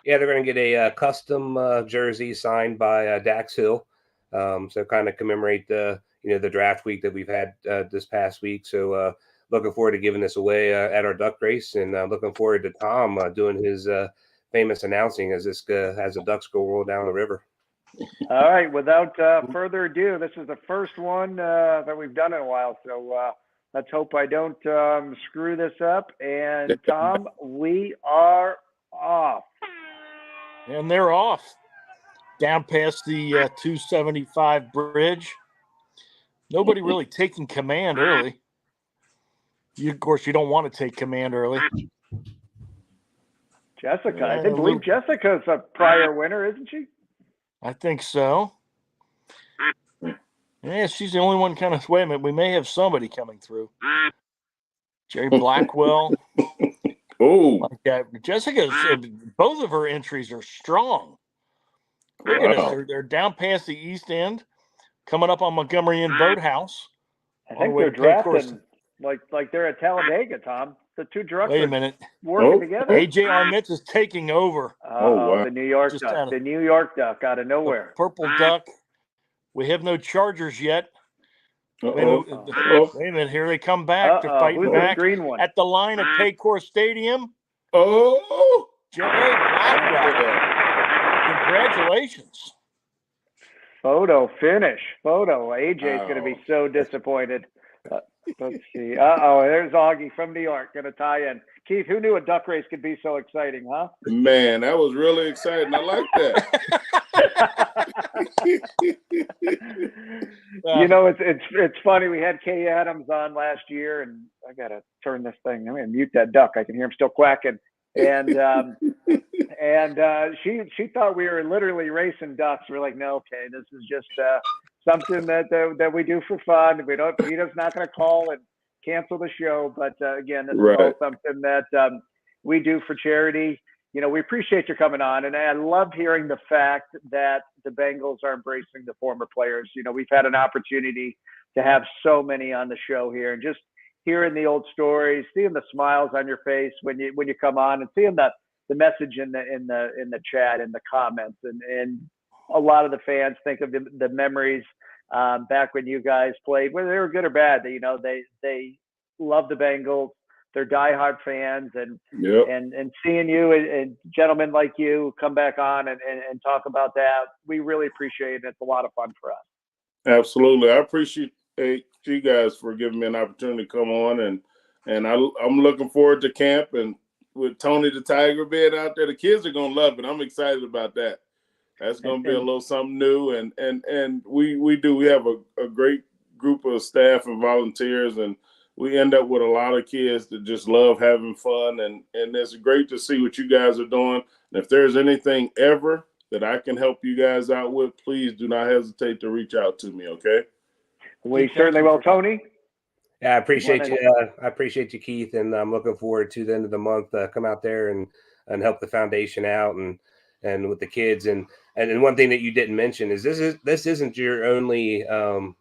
Yeah, they're going to get a custom jersey signed by Dax Hill. So kind of commemorate the draft week that we've had this past week. So looking forward to giving this away at our duck race, and looking forward to Tom doing his famous announcing as the ducks go roll down the river. All right. Without further ado, this is the first one that we've done in a while. So let's hope I don't screw this up. And Tom, we are off. And they're off. Down past the 275 bridge. Nobody really taking command early. Of course, you don't want to take command early. Jessica. I believe Jessica's a prior winner, isn't she? I think so. Yeah, she's the only one kind of. Wait a minute. We may have somebody coming through. Jerry Blackwell. Oh. Jessica's, both of her entries are strong. Look at us. They're down past the east end, coming up on Montgomery and Boathouse. I think they're drafting like they're at Talladega, Tom. The two drugs Wait a minute. Working together. AJ Arnett is taking over. Wow. The New York Duck. The New York Duck out of nowhere. Purple Duck. We have no Chargers yet. Wait a minute. Here they come back. They're fighting back at the line at Paycor Stadium. Oh. Jerry Blackwell. Congratulations. Photo finish. AJ's going to be so disappointed. Let's see. There's Augie from New York going to tie in. Keith, who knew a duck race could be so exciting, huh? Man, that was really exciting. I like that. It's funny. We had Kay Adams on last year, and I got to turn this thing. I'm going to mute that duck. I can hear him still quacking. And she thought we were literally racing ducks. We're like, no, okay, this is just something that we do for fun. Peter's not going to call and cancel the show, but again, this is all something that we do for charity. You know, we appreciate you coming on, and I love hearing the fact that the Bengals are embracing the former players. You know, we've had an opportunity to have so many on the show here, and just hearing the old stories, seeing the smiles on your face when you come on, and seeing the message in the chat, in the comments, and a lot of the fans think of the memories back when you guys played, whether they were good or bad. You know, they love the Bengals. They're diehard fans, and seeing you and gentlemen like you come back on and talk about that, we really appreciate it. It's a lot of fun for us. Absolutely, I appreciate you guys for giving me an opportunity to come on, and I'm looking forward to camp, and with Tony the Tiger being out there, the kids are gonna love it. I'm excited about that. That's gonna be a little something new, and we have a great group of staff and volunteers, and we end up with a lot of kids that just love having fun, and it's great to see what you guys are doing. And if there's anything ever that I can help you guys out with, please do not hesitate to reach out to me, okay? We certainly will. Tony? Yeah, I appreciate you. I appreciate you, Keith, and I'm looking forward to the end of the month. Come out there and help the foundation out, and and with the kids. And one thing that you didn't mention is this isn't your only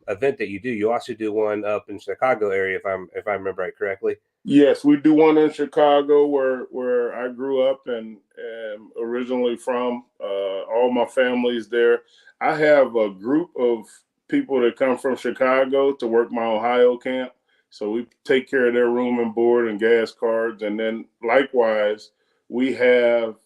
event that you do. You also do one up in Chicago area, if I remember right correctly. Yes, we do one in Chicago where I grew up and am originally from. All my family's there. I have a group of people that come from Chicago to work my Ohio camp. So we take care of their room and board and gas cards. And then likewise, we have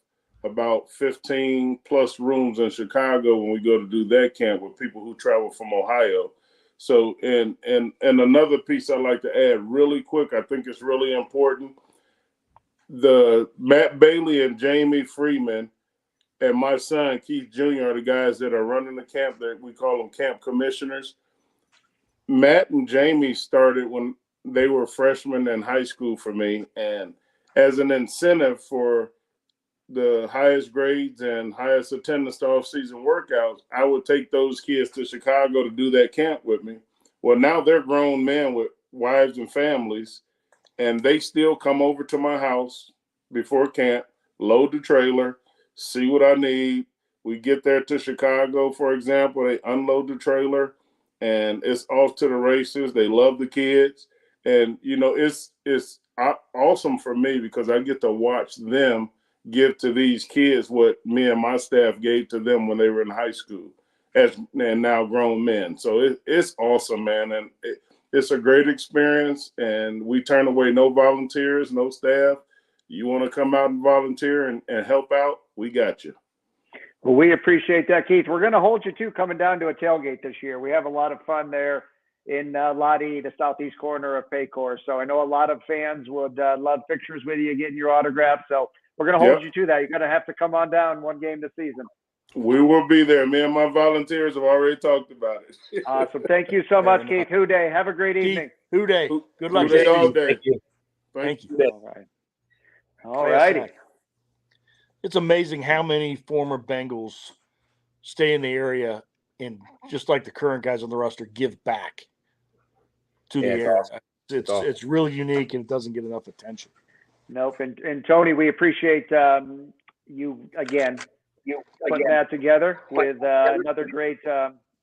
about 15 plus rooms in Chicago when we go to do that camp with people who travel from Ohio. So, and another piece I'd like to add really quick, I think it's really important. The Matt Bailey and Jamie Freeman and my son Keith Jr. are the guys that are running the camp. That we call them camp commissioners. Matt and Jamie started when they were freshmen in high school for me, and as an incentive for the highest grades and highest attendance to off-season workouts, I would take those kids to Chicago to do that camp with me. Well, now they're grown men with wives and families, and they still come over to my house before camp, load the trailer, see what I need. We get there to Chicago, for example, they unload the trailer, and it's off to the races. They love the kids. And, you know, it's awesome for me because I get to watch them give to these kids what me and my staff gave to them when they were in high school and now grown men. So it's awesome, man. And it's a great experience. And we turn away no volunteers, no staff. You want to come out and volunteer and help out? We got you. Well, we appreciate that, Keith. We're going to hold you too coming down to a tailgate this year. We have a lot of fun there in Lottie, the southeast corner of Paycor. So I know a lot of fans would love pictures with you, getting your autograph. So we're going to hold you to that. You're going to have to come on down one game this season. We will be there. Me and my volunteers have already talked about it. Awesome. Thank you so much, Keith. Hoo day. Have a great evening. Hoo day. Good luck. Hoo day all day. Thank you. Thank you. All right. All righty. It's amazing how many former Bengals stay in the area and, just like the current guys on the roster, give back to the area. Awesome. It's really unique, and it doesn't get enough attention. Nope. And Tony, we appreciate you again putting that together with another great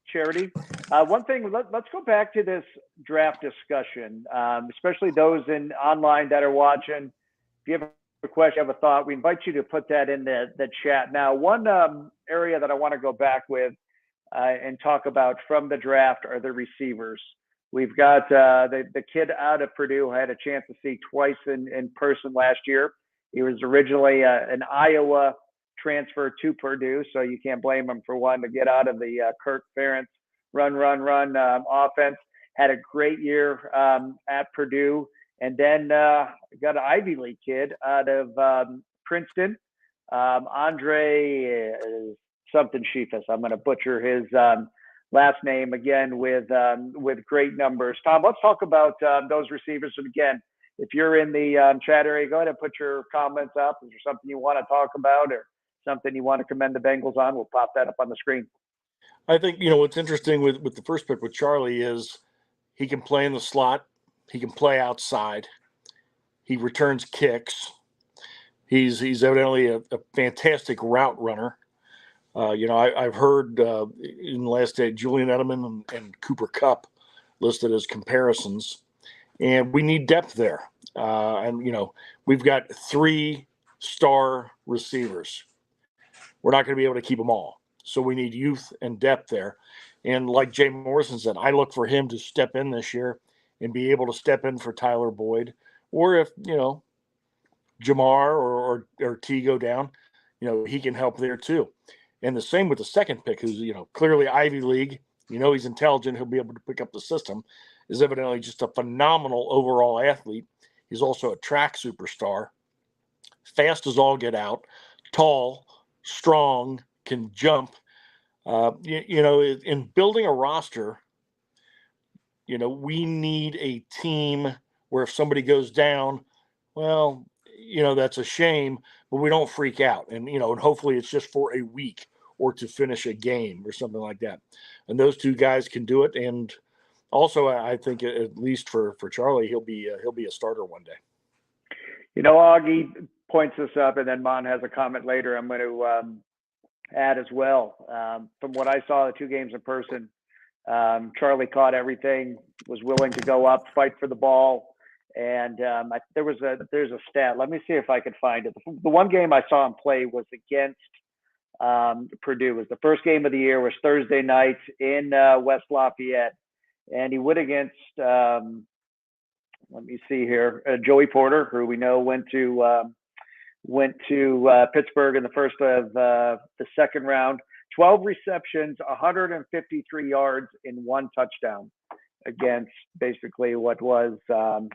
charity. One thing, let's go back to this draft discussion, especially those online that are watching. If you have a question, have a thought, we invite you to put that in the chat. Now, one area that I want to go back with and talk about from the draft are the receivers. We've got the kid out of Purdue I had a chance to see twice in person last year. He was originally an Iowa transfer to Purdue, so you can't blame him for wanting to get out of the Kirk Ferentz run offense. Had a great year at Purdue, and then got an Ivy League kid out of Princeton, Andre something Sheafus. I'm going to butcher his last name again with great numbers. Tom, let's talk about those receivers. And again, if you're in the chat area, go ahead and put your comments up. Is there something you want to talk about or something you want to commend the Bengals on? We'll pop that up on the screen. I think, what's interesting with the first pick with Charlie is he can play in the slot. He can play outside. He returns kicks. He's evidently a fantastic route runner. I've heard in the last day Julian Edelman and Cooper Kupp listed as comparisons, and we need depth there. We've got 3-star receivers. We're not going to be able to keep them all, so we need youth and depth there. And like Jay Morrison said, I look for him to step in this year and be able to step in for Tyler Boyd, or if Jamar or T go down, he can help there too. And the same with the second pick, who's, clearly Ivy League. He's intelligent. He'll be able to pick up the system. Is evidently just a phenomenal overall athlete. He's also a track superstar. Fast as all get out. Tall, strong, can jump. In building a roster, we need a team where if somebody goes down, well, that's a shame, but we don't freak out. And, and hopefully it's just for a week or to finish a game or something like that. And those two guys can do it. And also, I think at least for Charlie, he'll be a starter one day. Augie points this up, and then Mon has a comment later. I'm going to add as well. From what I saw, the 2 games in person, Charlie caught everything, was willing to go up, fight for the ball. And there's a stat. Let me see if I could find it. The one game I saw him play was against Purdue. It was the first game of the year. It was Thursday night in West Lafayette, and he went against let me see here, Joey Porter, who we know went to Pittsburgh in the first of the second round. 12 receptions, 153 yards, in 1 touchdown against basically what was the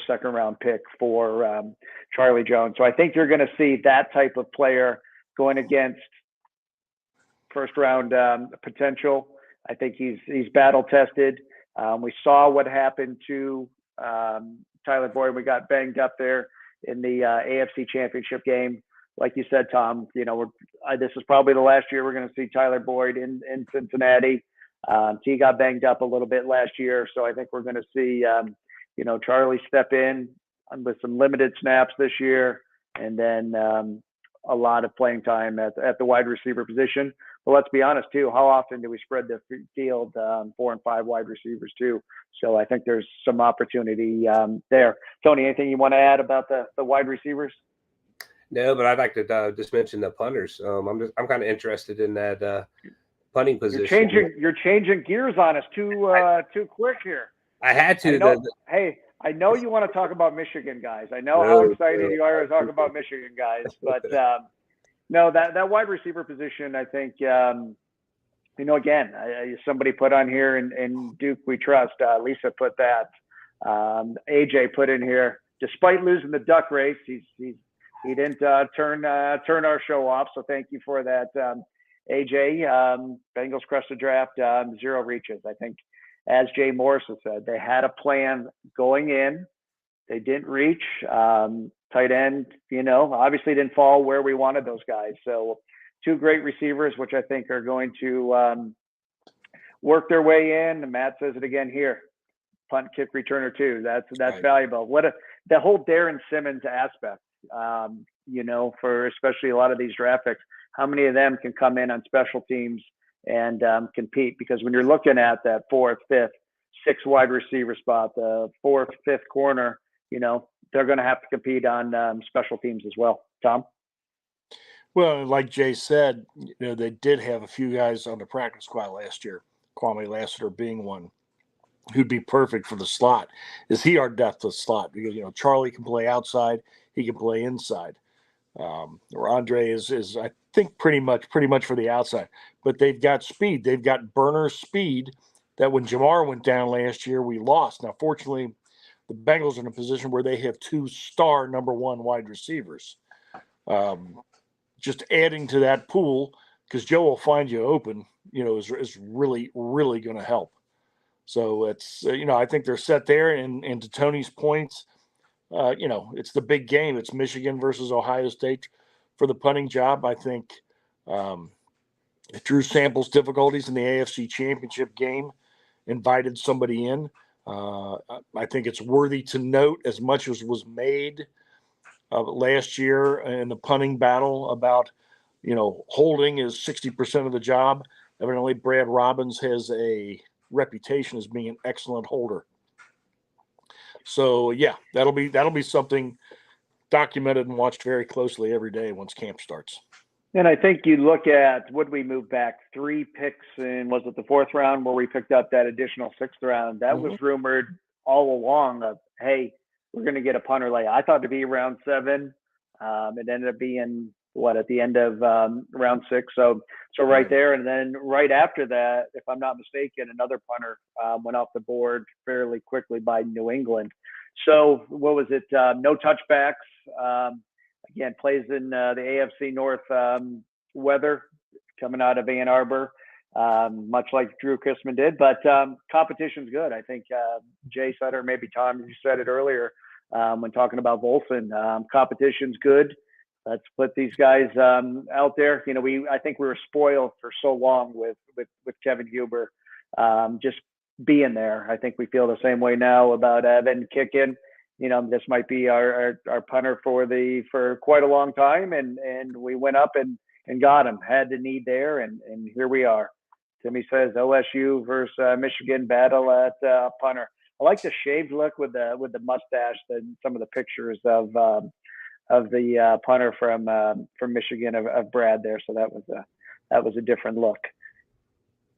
second round pick for Charlie Jones. So I think you're going to see that type of player going against first round potential. I think he's battle tested. We saw what happened to Tyler Boyd. We got banged up there in the AFC Championship game. Like you said, Tom, this is probably the last year we're going to see Tyler Boyd in Cincinnati. He got banged up a little bit last year, so I think we're going to see Charlie step in with some limited snaps this year, and then a lot of playing time at the wide receiver position. But let's be honest too, how often do we spread the field 4 and 5 wide receivers too? So I think there's some opportunity there. Tony, anything you want to add about the wide receivers? No, but I'd like to just mention the punters. I'm kind of interested in that punting position. You're changing gears on us too quick here. I had to. Hey, I know you want to talk about Michigan guys. I know how excited you are to talk about Michigan guys, but no, that wide receiver position, I think, again, somebody put on here, and Duke we trust. Lisa put that. AJ put in here, despite losing the duck race, he didn't turn our show off. So thank you for that, AJ. Bengals crushed the draft, 0 reaches. I think, as Jay Morrison said, they had a plan going in. They didn't reach. Tight end, obviously didn't fall where we wanted those guys. So 2 great receivers, which I think are going to work their way in. And Matt says it again here. Punt, kick, returner too. That's right. Valuable. The whole Darren Simmons aspect, for especially a lot of these draft picks, how many of them can come in on special teams and compete? Because when you're looking at that 4th, 5th, 6th wide receiver spot, the 4th, 5th corner, they're going to have to compete on special teams as well. Tom? Well, like Jay said, they did have a few guys on the practice squad last year, Kwame Lassiter being one, who'd be perfect for the slot. Is he our depth of slot? Because, Charlie can play outside, he can play inside. Or Andre is I think pretty much for the outside. But they've got speed. They've got burner speed that when Jamar went down last year, we lost. Now, fortunately, the Bengals are in a position where they have 2 star number 1 wide receivers. Just adding to that pool, because Joe will find you open, is really, really going to help. So it's, I think they're set there. And to Tony's points, it's the big game. It's Michigan versus Ohio State for the punting job. I think Drew Sample's difficulties in the AFC Championship game invited somebody in. I think it's worthy to note, as much as was made last year in the punting battle about, holding is 60% of the job. Evidently, Brad Robbins has a reputation as being an excellent holder. So yeah, that'll be something documented and watched very closely every day once camp starts. And I think you look at, would we move back 3 picks in, was it the 4th round where we picked up that additional 6th round? That was rumored all along of, hey, we're going to get a punter late. I thought it'd be round 7. It ended up being at the end of round 6. So right there. And then right after that, if I'm not mistaken, another punter went off the board fairly quickly by New England. So what was it? No touchbacks. Again, plays in the AFC North weather coming out of Ann Arbor, much like Drew Chrisman did. But competition's good. I think Jay said, or maybe Tom, you said it earlier when talking about Volson. Competition's good. Let's put these guys out there. I think we were spoiled for so long with Kevin Huber just being there. I think we feel the same way now about Evan kicking. This might be our punter for quite a long time, and we went up and and got him. Had the need there, and here we are. Timmy says OSU versus Michigan battle at punter. I like the shaved look with the mustache. Some of the pictures of the punter from Michigan of Brad there. So that was a different look.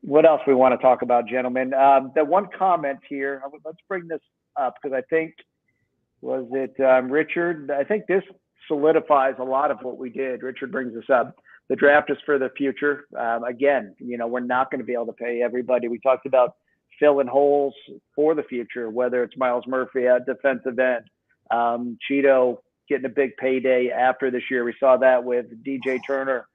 What else we want to talk about, gentlemen? The one comment here. Let's bring this up because I think Richard. I think this solidifies a lot of what we did. Richard brings this up. The draft is for the future. Again, we're not going to be able to pay everybody. We talked about filling holes for the future, whether it's Miles Murphy at defensive end, Cheeto getting a big payday after this year. We saw that with DJ Turner,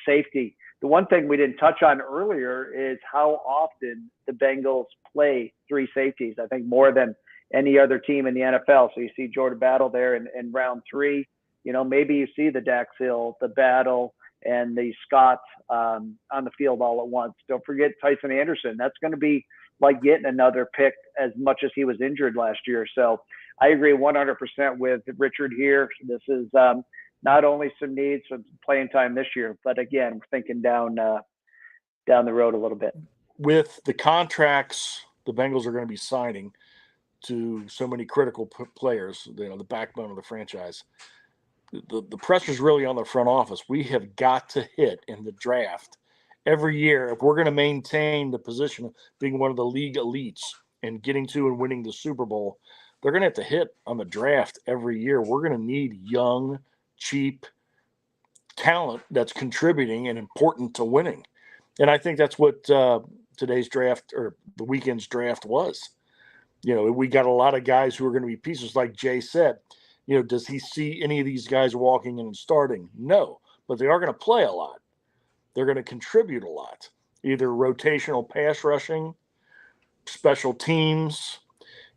safety. The one thing we didn't touch on earlier is how often the Bengals play three safeties. I think more than any other team in the NFL. So you see Jordan Battle there in round 3. Maybe you see the Dax Hill, the Battle, and the Scott on the field all at once. Don't forget Tyson Anderson. That's going to be like getting another pick as much as he was injured last year. So I agree 100% with Richard here. This is not only some needs for playing time this year, but again, thinking down the road a little bit. With the contracts the Bengals are going to be signing to so many critical players, the backbone of the franchise, the pressure's really on the front office. We have got to hit in the draft every year if we're going to maintain the position of being one of the league elites and getting to and winning the Super Bowl. They're going to have to hit on the draft every year. We're going to need young, cheap talent that's contributing and important to winning. And I think that's what today's draft or the weekend's draft was. We got a lot of guys who are going to be pieces, like Jay said. Does he see any of these guys walking in and starting? No, but they are going to play a lot. They're going to contribute a lot, either rotational pass rushing, special teams,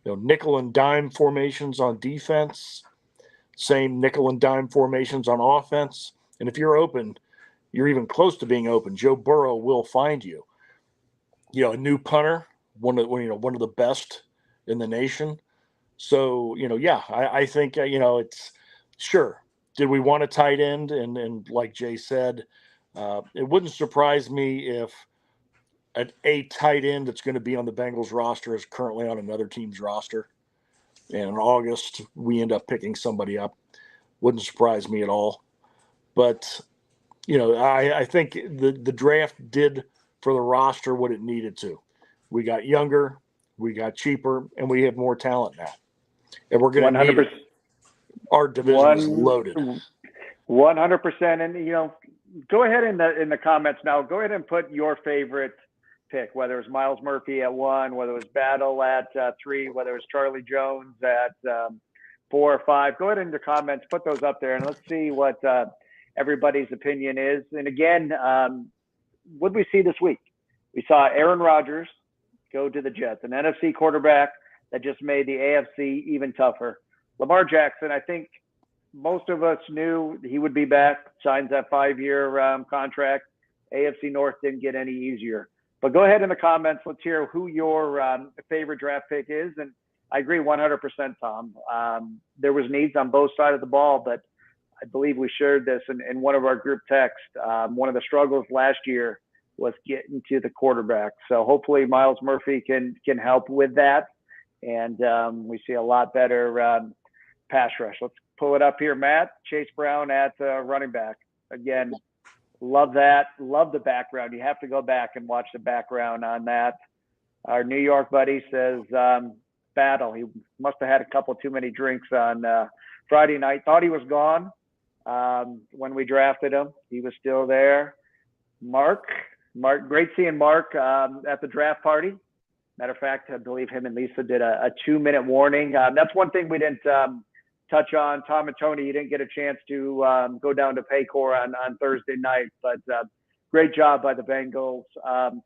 nickel and dime formations on defense, same nickel and dime formations on offense. And if you're open, you're even close to being open, Joe Burrow will find you. A new punter, one of the best in the nation. So, I think, it's sure. Did we want a tight end? And like Jay said, it wouldn't surprise me if a tight end that's going to be on the Bengals roster is currently on another team's roster. And in August, we end up picking somebody up. Wouldn't surprise me at all. But, I think the draft did for the roster what it needed to. We got younger, we got cheaper, and we have more talent now. And we're going to need it. Our division is loaded. 100%. And, go ahead in the comments now. Go ahead and put your favorite pick, whether it's Miles Murphy at 1, whether it was Battle at 3, whether it was Charlie Jones at 4 or 5. Go ahead in the comments, put those up there, and let's see what everybody's opinion is. And again, what did we see this week? We saw Aaron Rodgers go to the Jets, an NFC quarterback that just made the AFC even tougher. Lamar Jackson, I think most of us knew he would be back, signs that 5-year contract. AFC North didn't get any easier. But go ahead in the comments. Let's hear who your favorite draft pick is. And I agree 100%, Tom. There was needs on both sides of the ball, but I believe we shared this in one of our group texts. One of the struggles last year was getting to the quarterback. So hopefully Miles Murphy can help with that. And we see a lot better pass rush. Let's pull it up here, Matt. Chase Brown at running back. Again, love that. Love the background. You have to go back and watch the background on that. Our New York buddy says Battle. He must have had a couple too many drinks on Friday night. Thought he was gone when we drafted him. He was still there. Mark, great seeing Mark at the draft party. Matter of fact, I believe him and Lisa did a 2-minute warning. That's one thing we didn't touch on. Tom and Tony, you didn't get a chance to go down to Paycor on Thursday night, but great job by the Bengals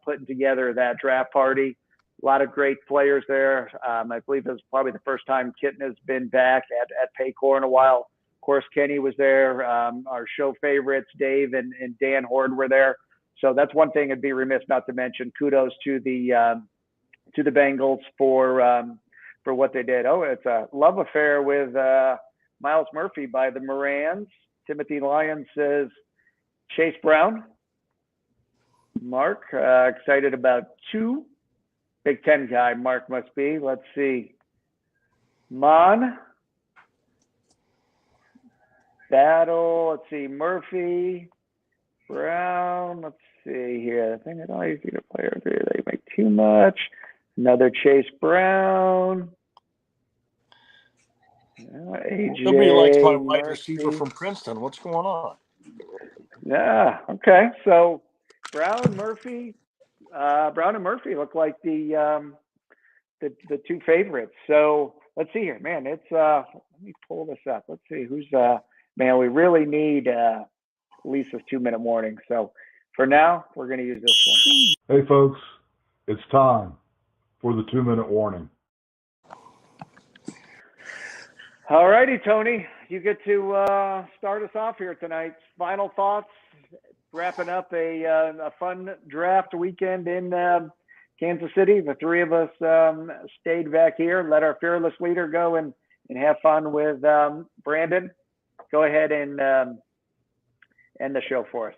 putting together that draft party. A lot of great players there. I believe it was probably the first time Kitten has been back at Paycor in a while. Of course, Kenny was there. Our show favorites, Dave and Dan Horde, were there. So that's one thing I'd be remiss not to mention. Kudos to the Bengals for what they did. Oh, it's a love affair with Miles Murphy by the Morans. Timothy Lyons says Chase Brown. Mark, excited about 2. Big Ten guy, Mark must be. Let's see. Mon. Battle. Let's see. Murphy. Brown. Let's see here. I think I don't use either player. They make too much. Another Chase Brown. AJ. Nobody likes my wide Murphy. receiver from Princeton. What's going on? Yeah. Okay. So Brown, Murphy. Brown and Murphy look like the 2 favorites. So let's see here, man. It's let me pull this up. Let's see who's man. We really need Lisa's 2-minute warning. So for now, we're going to use this one. Hey folks, it's time for the 2-minute warning. All righty, Tony, you get to start us off here tonight. Final thoughts. Wrapping up a fun draft weekend in Kansas City. The 3 of us stayed back here, let our fearless leader go and have fun with Brandon. Go ahead and end the show for us.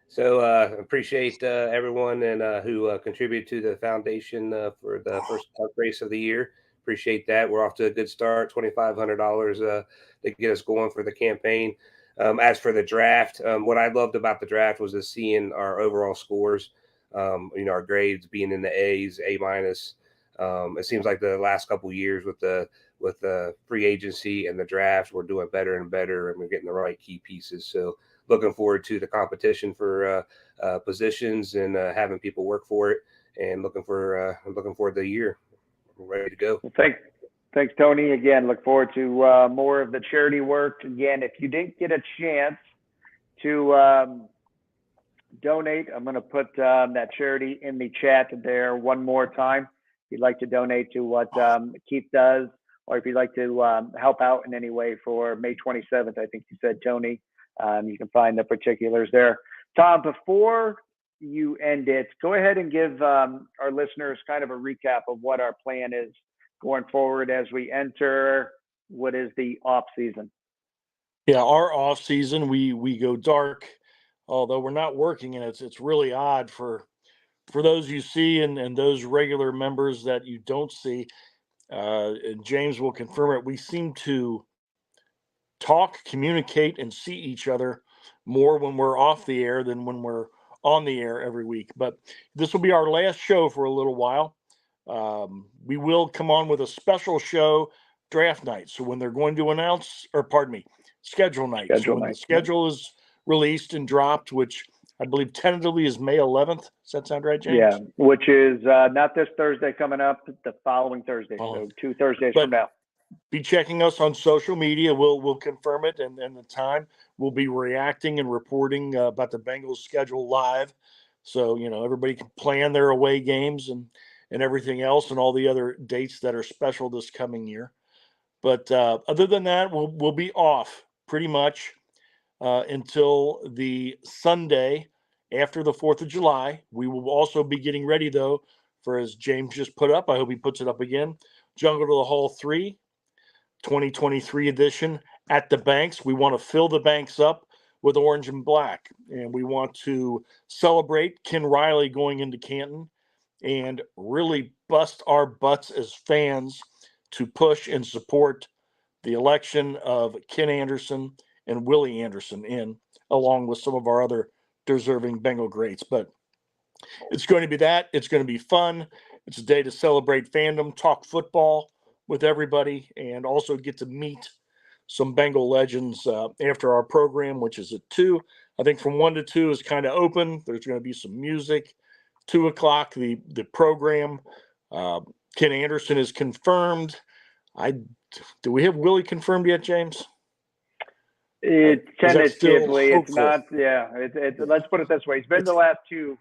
So appreciate everyone and who contributed to the foundation for the first race of the year. Appreciate that. We're off to a good start, $2,500 to get us going for the campaign. As for the draft, what I loved about the draft was just seeing our overall scores, our grades being in the A's, A minus. It seems like the last couple of years with the free agency and the draft, we're doing better and better, and we're getting the right key pieces. So looking forward to the competition for positions and having people work for it, and looking for the year. We're ready to go. Well, thanks, Tony. Again, look forward to more of the charity work. Again, if you didn't get a chance to donate, I'm going to put that charity in the chat there one more time. If you'd like to donate to what Keith does, or if you'd like to help out in any way for May 27th, I think you said, Tony, you can find the particulars there. Tom, before you end it, go ahead and give our listeners kind of a recap of what our plan is going forward as we enter what is the off season. Yeah, our off season, we go dark, although we're not working, and it's really odd for those you see and those regular members that you don't see. And James will confirm it. We seem to talk, communicate, and see each other more when we're off the air than when we're on the air every week. But this will be our last show for a little while. We will come on with a special show draft night. So when they're going to announce, or pardon me, schedule night. The schedule is released and dropped, which I believe tentatively is May 11th. Does that sound right, James? Yeah, which is not this Thursday coming up, the following Thursday. So 2 Thursdays from now. Be checking us on social media. We'll confirm it and the time. We'll be reacting and reporting about the Bengals schedule live. So, everybody can plan their away games and everything else and all the other dates that are special this coming year. But other than that, we'll be off pretty much until the Sunday after the 4th of July. We will also be getting ready, though, for, as James just put up, I hope he puts it up again, Jungle to the Hall 3, 2023 edition at the Banks. We want to fill the Banks up with orange and black, and we want to celebrate Ken Riley going into Canton and really bust our butts as fans to push and support the election of Ken Anderson and Willie Anderson in, along with some of our other deserving Bengal greats. But it's going to be that. It's going to be fun. It's a day to celebrate fandom, talk football with everybody, and also get to meet some Bengal legends after our program, which is at 2. I think from 1 to 2 is kind of open. There's going to be some music. 2 o'clock, the program. Ken Anderson is confirmed. Do we have Willie confirmed yet, James? It's tentatively. It's not. Yeah. Let's put it this way. He's been the last 2.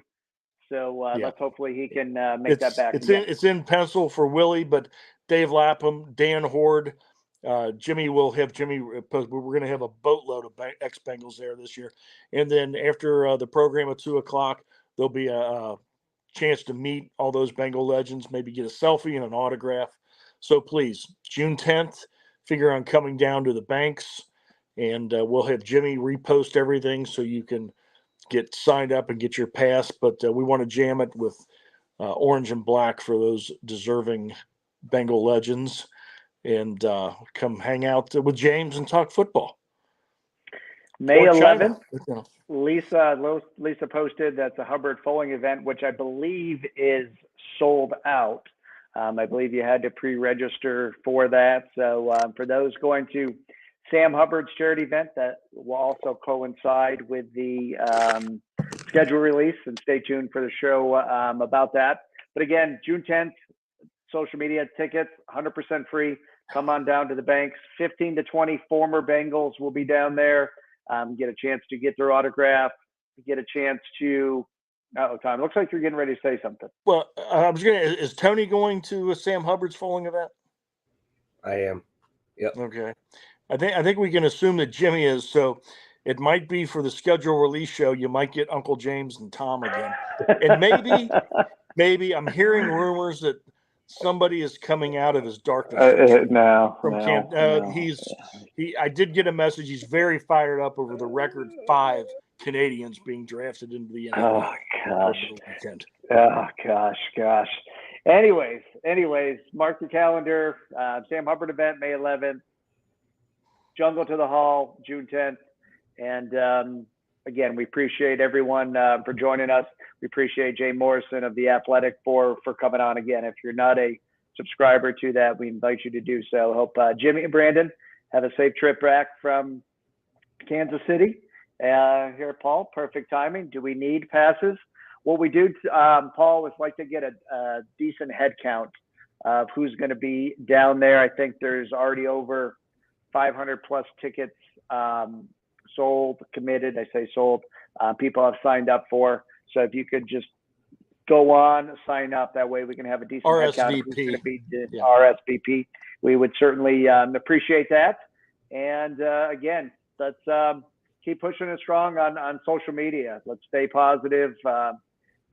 So let's hopefully he can make that back. It's in pencil for Willie, but Dave Lapham, Dan Horde, Jimmy will have Jimmy. We're going to have a boatload of ex-Bengals there this year. And then after the program at 2 o'clock, there'll be a chance to meet all those Bengal legends, maybe get a selfie and an autograph. So please, June 10th, figure on coming down to the Banks, and we'll have Jimmy repost everything so you can get signed up and get your pass, but we want to jam it with orange and black for those deserving Bengal legends, and come hang out with James and talk football. May Or China. 11th, Lisa posted that's a Hubbard Foaling event, which I believe is sold out. I believe you had to pre-register for that. So for those going to Sam Hubbard's charity event, that will also coincide with the schedule release, and stay tuned for the show about that. But again, June 10th, social media tickets, 100% free. Come on down to the Banks. 15 to 20 former Bengals will be down there. Get a chance to get their autograph, get a chance to, Tom, looks like you're getting ready to say something. Well, is Tony going to Sam Hubbard's Foaling event? I am. Yep. Okay. I think we can assume that Jimmy is, so it might be for the schedule release show. You might get Uncle James and Tom again. And maybe I'm hearing rumors that somebody is coming out of his darkness. I did get a message. He's very fired up over the record 5 Canadians being drafted into the NFL. Oh gosh. Anyways, mark your calendar. Sam Hubbard event, May 11th. Jungle to the Hall, June 10th. And again, we appreciate everyone for joining us. We appreciate Jay Morrison of The Athletic for coming on again. If you're not a subscriber to that, we invite you to do so. Hope Jimmy and Brandon have a safe trip back from Kansas City. Here, Paul, perfect timing. Do we need passes? What we do, Paul, is like to get a decent head count of who's going to be down there. I think there's already over 500 plus tickets sold, committed. I say sold. People have signed up for. So if you could just go on, sign up. That way we can have a decent head count of who's going to be RSVP. We would certainly appreciate that. And again, let's keep pushing it strong on social media. Let's stay positive.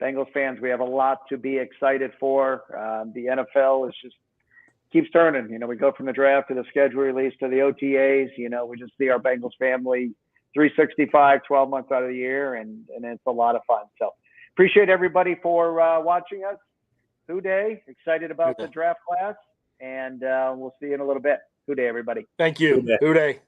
Bengals fans, we have a lot to be excited for. The NFL is just keeps turning. You know, we go from the draft to the schedule release to the OTAs. You know, we just see our Bengals family 365, 12 months out of the year, and it's a lot of fun. So appreciate everybody for watching us. Who Day, excited about the draft class, and we'll see you in a little bit. Who Day, everybody. Thank you. Who Day.